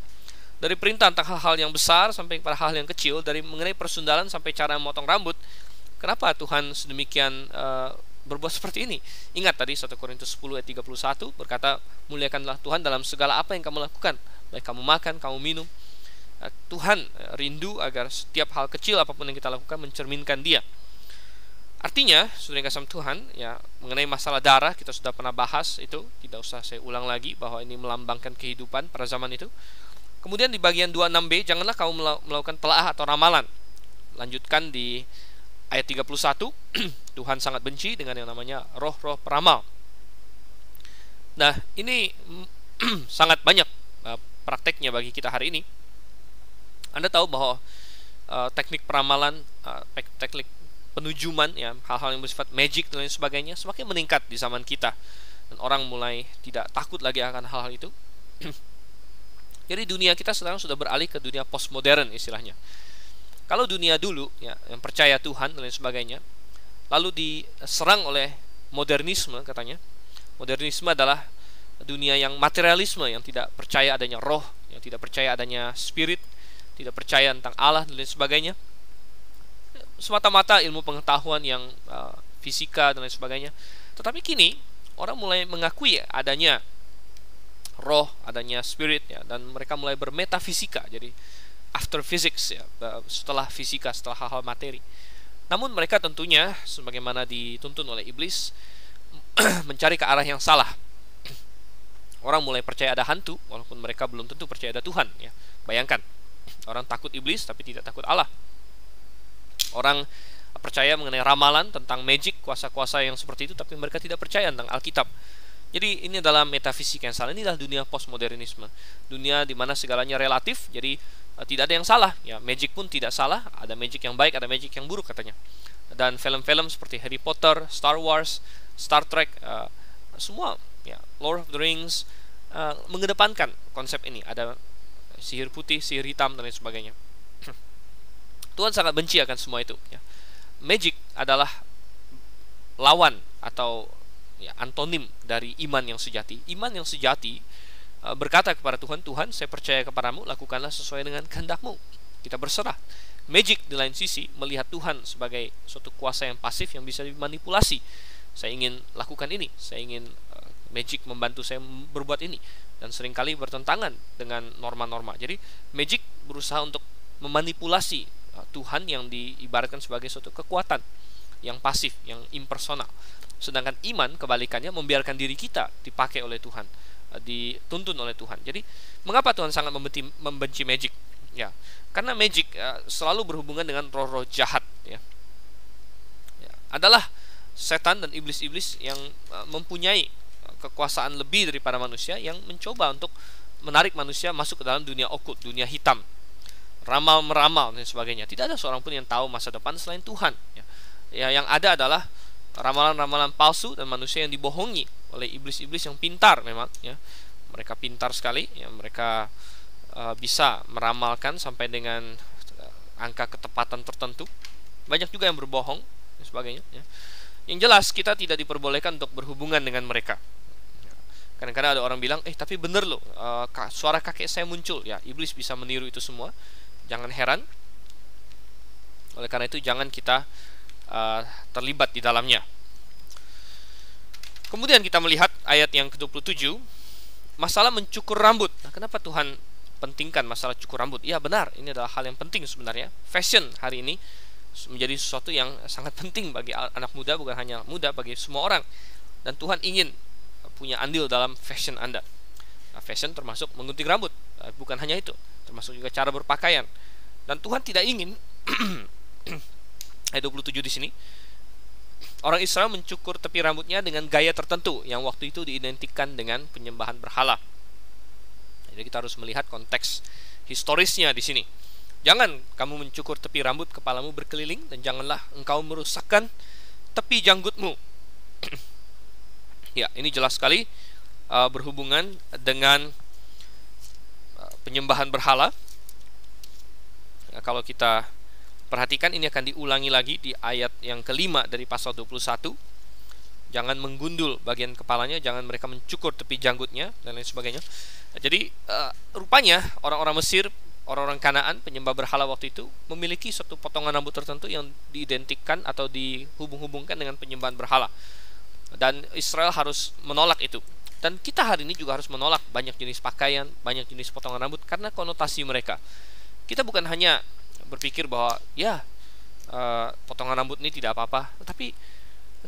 Dari perintah tentang hal-hal yang besar sampai pada hal yang kecil, dari mengenai persundalan sampai cara memotong rambut. Kenapa Tuhan sedemikian berbuat seperti ini? Ingat tadi 1 Korintus 10 ayat 31 berkata, muliakanlah Tuhan dalam segala apa yang kamu lakukan, baik kamu makan, kamu minum. Tuhan rindu agar setiap hal kecil apapun yang kita lakukan mencerminkan Dia. Artinya, saudara yang kasih Tuhan, ya, mengenai masalah darah kita sudah pernah bahas itu, tidak usah saya ulang lagi bahwa ini melambangkan kehidupan pada zaman itu. Kemudian di bagian 26b, janganlah kamu melakukan telaah atau ramalan. Lanjutkan di ayat 31, Tuhan sangat benci dengan yang namanya roh-roh peramal. Nah, ini sangat banyak prakteknya bagi kita hari ini. Anda tahu bahwa teknik peramalan, teknik penujuman, ya, hal-hal yang bersifat magic dan lain sebagainya semakin meningkat di zaman kita, dan orang mulai tidak takut lagi akan hal-hal itu. Jadi dunia kita sekarang sudah beralih ke dunia postmodern istilahnya. Kalau dunia dulu ya, yang percaya Tuhan dan lain sebagainya, lalu diserang oleh modernisme katanya. Modernisme adalah dunia yang materialisme, yang tidak percaya adanya roh, yang tidak percaya adanya spirit, tidak percaya tentang Allah dan lain sebagainya. Semata-mata ilmu pengetahuan yang fisika dan lain sebagainya. Tetapi kini orang mulai mengakui adanya roh, adanya spirit ya, dan mereka mulai bermetafisika. Jadi after physics ya, setelah fisika, setelah hal-hal materi. Namun mereka tentunya sebagaimana dituntun oleh iblis mencari ke arah yang salah. Orang mulai percaya ada hantu walaupun mereka belum tentu percaya ada Tuhan ya. Bayangkan, orang takut iblis tapi tidak takut Allah. Orang percaya mengenai ramalan tentang magic, kuasa-kuasa yang seperti itu, tapi mereka tidak percaya tentang Alkitab. Jadi ini adalah metafisika yang salah. Ini adalah dunia postmodernisme, dunia di mana segalanya relatif. Jadi tidak ada yang salah ya. Magic pun tidak salah. Ada magic yang baik, ada magic yang buruk katanya. Dan film-film seperti Harry Potter, Star Wars, Star Trek, semua ya, Lord of the Rings mengedepankan konsep ini. Ada sihir putih, sihir hitam dan lain sebagainya. Tuhan sangat benci akan semua itu ya. Magic adalah lawan atau ya, antonim dari iman yang sejati. Iman yang sejati berkata kepada Tuhan, Tuhan saya percaya kepadamu, lakukanlah sesuai dengan kehendak-Mu. Kita berserah. Magic di lain sisi melihat Tuhan sebagai suatu kuasa yang pasif yang bisa dimanipulasi. Saya ingin lakukan ini, saya ingin magic membantu saya berbuat ini, dan seringkali bertentangan dengan norma-norma. Jadi magic berusaha untuk memanipulasi Tuhan yang diibaratkan sebagai suatu kekuatan yang pasif, yang impersonal. Sedangkan iman kebalikannya membiarkan diri kita dipakai oleh Tuhan, dituntun oleh Tuhan. Jadi mengapa Tuhan sangat membenci magic? Ya, karena magic selalu berhubungan dengan roh-roh jahat. Ya, adalah setan dan iblis-iblis yang mempunyai kekuasaan lebih daripada manusia, yang mencoba untuk menarik manusia masuk ke dalam dunia okult, dunia hitam, ramal-meramal dan sebagainya. Tidak ada seorang pun yang tahu masa depan selain Tuhan. Ya, yang ada adalah ramalan-ramalan palsu dan manusia yang dibohongi oleh iblis-iblis yang pintar memang. Ya, mereka pintar sekali. Ya, mereka bisa meramalkan sampai dengan angka ketepatan tertentu. Banyak juga yang berbohong dan sebagainya. Ya. Yang jelas kita tidak diperbolehkan untuk berhubungan dengan mereka. Kadang-kadang ada orang bilang, tapi bener loh, suara kakek saya muncul. Ya, iblis bisa meniru itu semua. Jangan heran. Oleh karena itu jangan kita terlibat di dalamnya. Kemudian kita melihat ayat yang ke-27, masalah mencukur rambut. Nah, kenapa Tuhan pentingkan masalah cukur rambut? Ya benar, ini adalah hal yang penting sebenarnya. Fashion hari ini menjadi sesuatu yang sangat penting bagi anak muda, bukan hanya muda, bagi semua orang. Dan Tuhan ingin punya andil dalam fashion Anda. Nah, fashion termasuk menggunting rambut, bukan hanya itu, termasuk juga cara berpakaian. Dan Tuhan tidak ingin ayat 27 di sini, orang Israel mencukur tepi rambutnya dengan gaya tertentu yang waktu itu diidentikan dengan penyembahan berhala. Jadi kita harus melihat konteks historisnya di sini. Jangan kamu mencukur tepi rambut kepalamu berkeliling, dan janganlah engkau merusakkan tepi janggutmu. Ya, ini jelas sekali berhubungan dengan penyembahan berhala. Ya, kalau kita perhatikan, ini akan diulangi lagi di ayat yang kelima dari pasal 21. Jangan menggundul bagian kepalanya, jangan mereka mencukur tepi janggutnya, dan lain sebagainya. Nah, jadi rupanya orang-orang Mesir, orang-orang Kanaan, penyembah berhala waktu itu, memiliki suatu potongan rambut tertentu yang diidentikan atau dihubung-hubungkan dengan penyembahan berhala. Dan Israel harus menolak itu. Dan kita hari ini juga harus menolak banyak jenis pakaian, banyak jenis potongan rambut, karena konotasi mereka. Kita bukan hanya berpikir bahwa potongan rambut ini tidak apa-apa, tetapi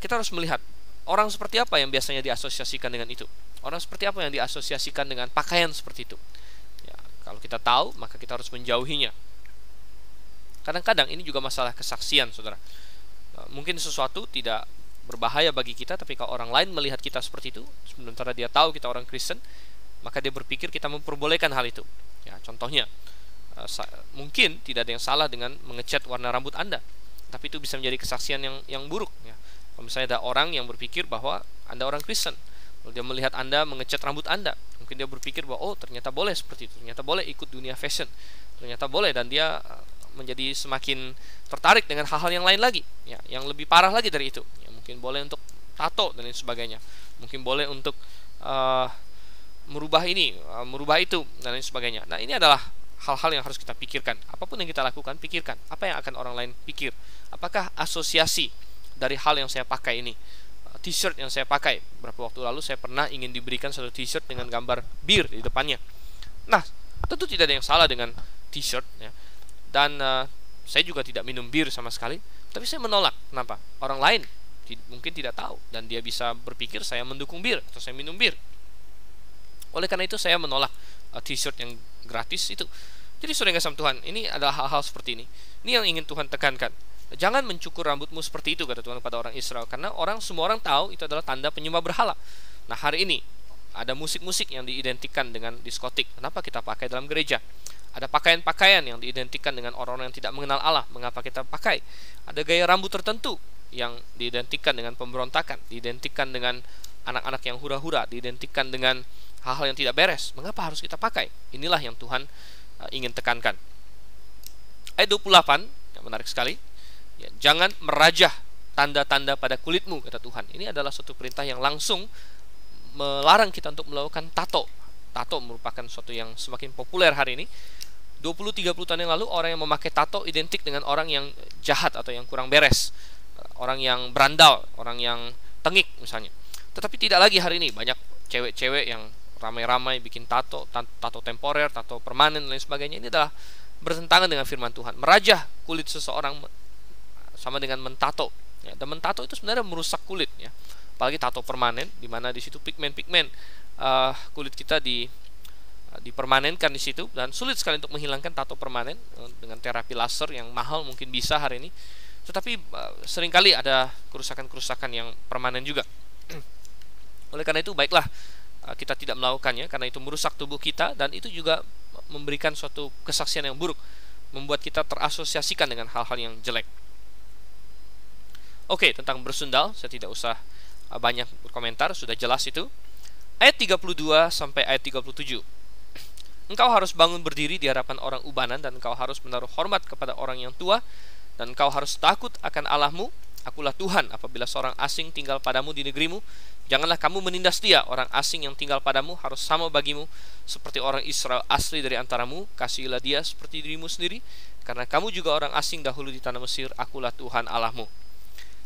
kita harus melihat orang seperti apa yang biasanya diasosiasikan dengan itu. Orang seperti apa yang diasosiasikan dengan pakaian seperti itu. Ya, kalau kita tahu, maka kita harus menjauhinya. Kadang-kadang ini juga masalah kesaksian, saudara. Mungkin sesuatu tidak berbahaya bagi kita, tapi kalau orang lain melihat kita seperti itu, sementara dia tahu kita orang Kristen, maka dia berpikir kita memperbolehkan hal itu. Ya, contohnya, mungkin tidak ada yang salah dengan mengecat warna rambut Anda, tapi itu bisa menjadi kesaksian yang buruk. Ya. Kalau misalnya ada orang yang berpikir bahwa Anda orang Kristen, kalau dia melihat Anda mengecat rambut Anda, mungkin dia berpikir bahwa ternyata boleh seperti itu, ternyata boleh ikut dunia fashion, ternyata boleh, dan dia menjadi semakin tertarik dengan hal-hal yang lain lagi, ya, yang lebih parah lagi dari itu. Ya, mungkin boleh untuk tato dan lain sebagainya, mungkin boleh untuk merubah ini, merubah itu, dan lain sebagainya. Nah, ini adalah hal-hal yang harus kita pikirkan. Apapun yang kita lakukan, pikirkan apa yang akan orang lain pikir. Apakah asosiasi dari hal yang saya pakai ini, t-shirt yang saya pakai, beberapa waktu lalu saya pernah ingin diberikan satu t-shirt dengan gambar bir di depannya. Nah, tentu tidak ada yang salah dengan t-shirt, ya. Dan saya juga tidak minum bir sama sekali, tapi saya menolak. Kenapa? Orang lain mungkin tidak tahu, dan dia bisa berpikir saya mendukung bir atau saya minum bir. Oleh karena itu saya menolak t-shirt yang gratis itu. Jadi saudara kasih Tuhan, ini adalah hal-hal seperti ini. Ini yang ingin Tuhan tekankan. Jangan mencukur rambutmu seperti itu, kata Tuhan kepada orang Israel, karena semua orang tahu itu adalah tanda penyembah berhala. Nah, hari ini ada musik-musik yang diidentikan dengan diskotik. Kenapa kita pakai dalam gereja? Ada pakaian-pakaian yang diidentikan dengan orang-orang yang tidak mengenal Allah. Mengapa kita pakai? Ada gaya rambut tertentu yang diidentikan dengan pemberontakan, diidentikan dengan anak-anak yang hura-hura, diidentikan dengan hal-hal yang tidak beres. Mengapa harus kita pakai? Inilah yang Tuhan ingin tekankan. Ayat 28, yang menarik sekali. Ya, jangan merajah tanda-tanda pada kulitmu, kata Tuhan. Ini adalah suatu perintah yang langsung melarang kita untuk melakukan tato. Tato merupakan sesuatu yang semakin populer hari ini. 20-30 tahun yang lalu, orang yang memakai tato identik dengan orang yang jahat atau yang kurang beres, orang yang berandal, orang yang tengik misalnya. Tetapi tidak lagi hari ini. Banyak cewek-cewek yang ramai-ramai bikin tato temporer, tato permanen, dan lain sebagainya. Ini adalah bertentangan dengan firman Tuhan. Merajah kulit seseorang sama dengan mentato, ya. Dan mentato itu sebenarnya merusak kulit, ya. Apalagi tato permanen, di mana di situ pigmen-pigmen kulit kita dipermanenkan di situ, dan sulit sekali untuk menghilangkan tato permanen dengan terapi laser yang mahal mungkin bisa hari ini. Tetapi seringkali ada kerusakan-kerusakan yang permanen juga. Oleh karena itu baiklah kita tidak melakukannya, karena itu merusak tubuh kita dan itu juga memberikan suatu kesaksian yang buruk, membuat kita terasosiasikan dengan hal-hal yang jelek. Oke, tentang bersundal saya tidak usah banyak berkomentar, sudah jelas itu. Ayat 32 sampai ayat 37. Engkau harus bangun berdiri di hadapan orang ubanan, dan engkau harus menaruh hormat kepada orang yang tua, dan engkau harus takut akan Allahmu. Akulah Tuhan. Apabila seorang asing tinggal padamu di negerimu, janganlah kamu menindas dia. Orang asing yang tinggal padamu harus sama bagimu seperti orang Israel asli dari antaramu. Kasihilah dia seperti dirimu sendiri, karena kamu juga orang asing dahulu di tanah Mesir. Akulah Tuhan Allahmu.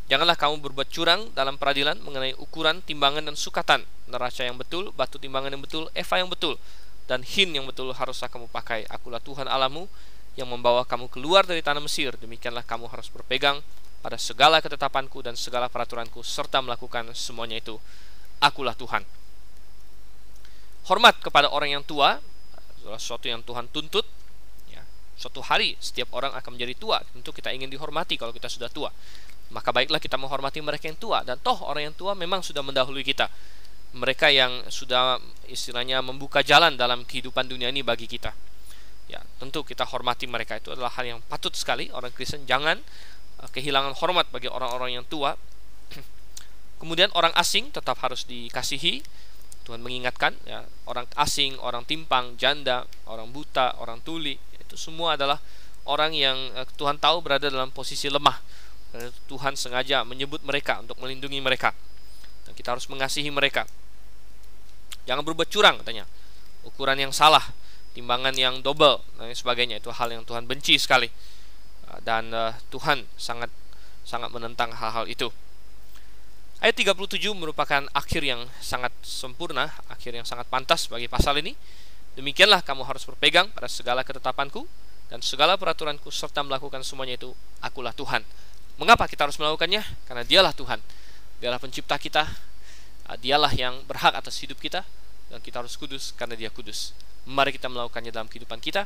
Janganlah kamu berbuat curang dalam peradilan mengenai ukuran, timbangan, dan sukatan. Neraca yang betul, batu timbangan yang betul, eva yang betul, dan hin yang betul haruslah kamu pakai. Akulah Tuhan Allahmu yang membawa kamu keluar dari tanah Mesir. Demikianlah kamu harus berpegang pada segala ketetapanku dan segala peraturanku, serta melakukan semuanya itu. Akulah Tuhan. Hormat kepada orang yang tua adalah sesuatu yang Tuhan tuntut, ya. Suatu hari setiap orang akan menjadi tua. Tentu kita ingin dihormati kalau kita sudah tua. Maka baiklah kita menghormati mereka yang tua. Dan toh orang yang tua memang sudah mendahului kita. Mereka yang sudah istilahnya membuka jalan dalam kehidupan dunia ini bagi kita, ya. Tentu kita hormati mereka. Itu adalah hal yang patut sekali. Orang Kristen jangan kehilangan hormat bagi orang-orang yang tua. Kemudian orang asing tetap harus dikasihi. Tuhan mengingatkan, ya, orang asing, orang timpang, janda, orang buta, orang tuli, itu semua adalah orang yang Tuhan tahu berada dalam posisi lemah. Dan Tuhan sengaja menyebut mereka untuk melindungi mereka, dan kita harus mengasihi mereka. Jangan berbuat curang, katanya. Ukuran yang salah, timbangan yang double, dan sebagainya, itu hal yang Tuhan benci sekali. Dan Tuhan sangat menentang hal-hal itu. Ayat 37 merupakan akhir yang sangat sempurna, akhir yang sangat pantas bagi pasal ini. Demikianlah kamu harus berpegang pada segala ketetapanku dan segala peraturanku, serta melakukan semuanya itu. Akulah Tuhan. Mengapa kita harus melakukannya? Karena dialah Tuhan, dialah pencipta kita, dialah yang berhak atas hidup kita, dan kita harus kudus karena dia kudus. Mari kita melakukannya dalam kehidupan kita.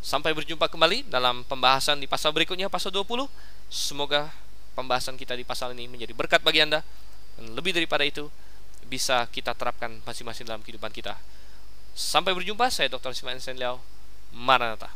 Sampai berjumpa kembali dalam pembahasan di pasal berikutnya, pasal 20. Semoga pembahasan kita di pasal ini menjadi berkat bagi Anda, dan lebih daripada itu bisa kita terapkan masing-masing dalam kehidupan kita. Sampai berjumpa. Saya Dr. Steven Anselm Liao. Maranatha.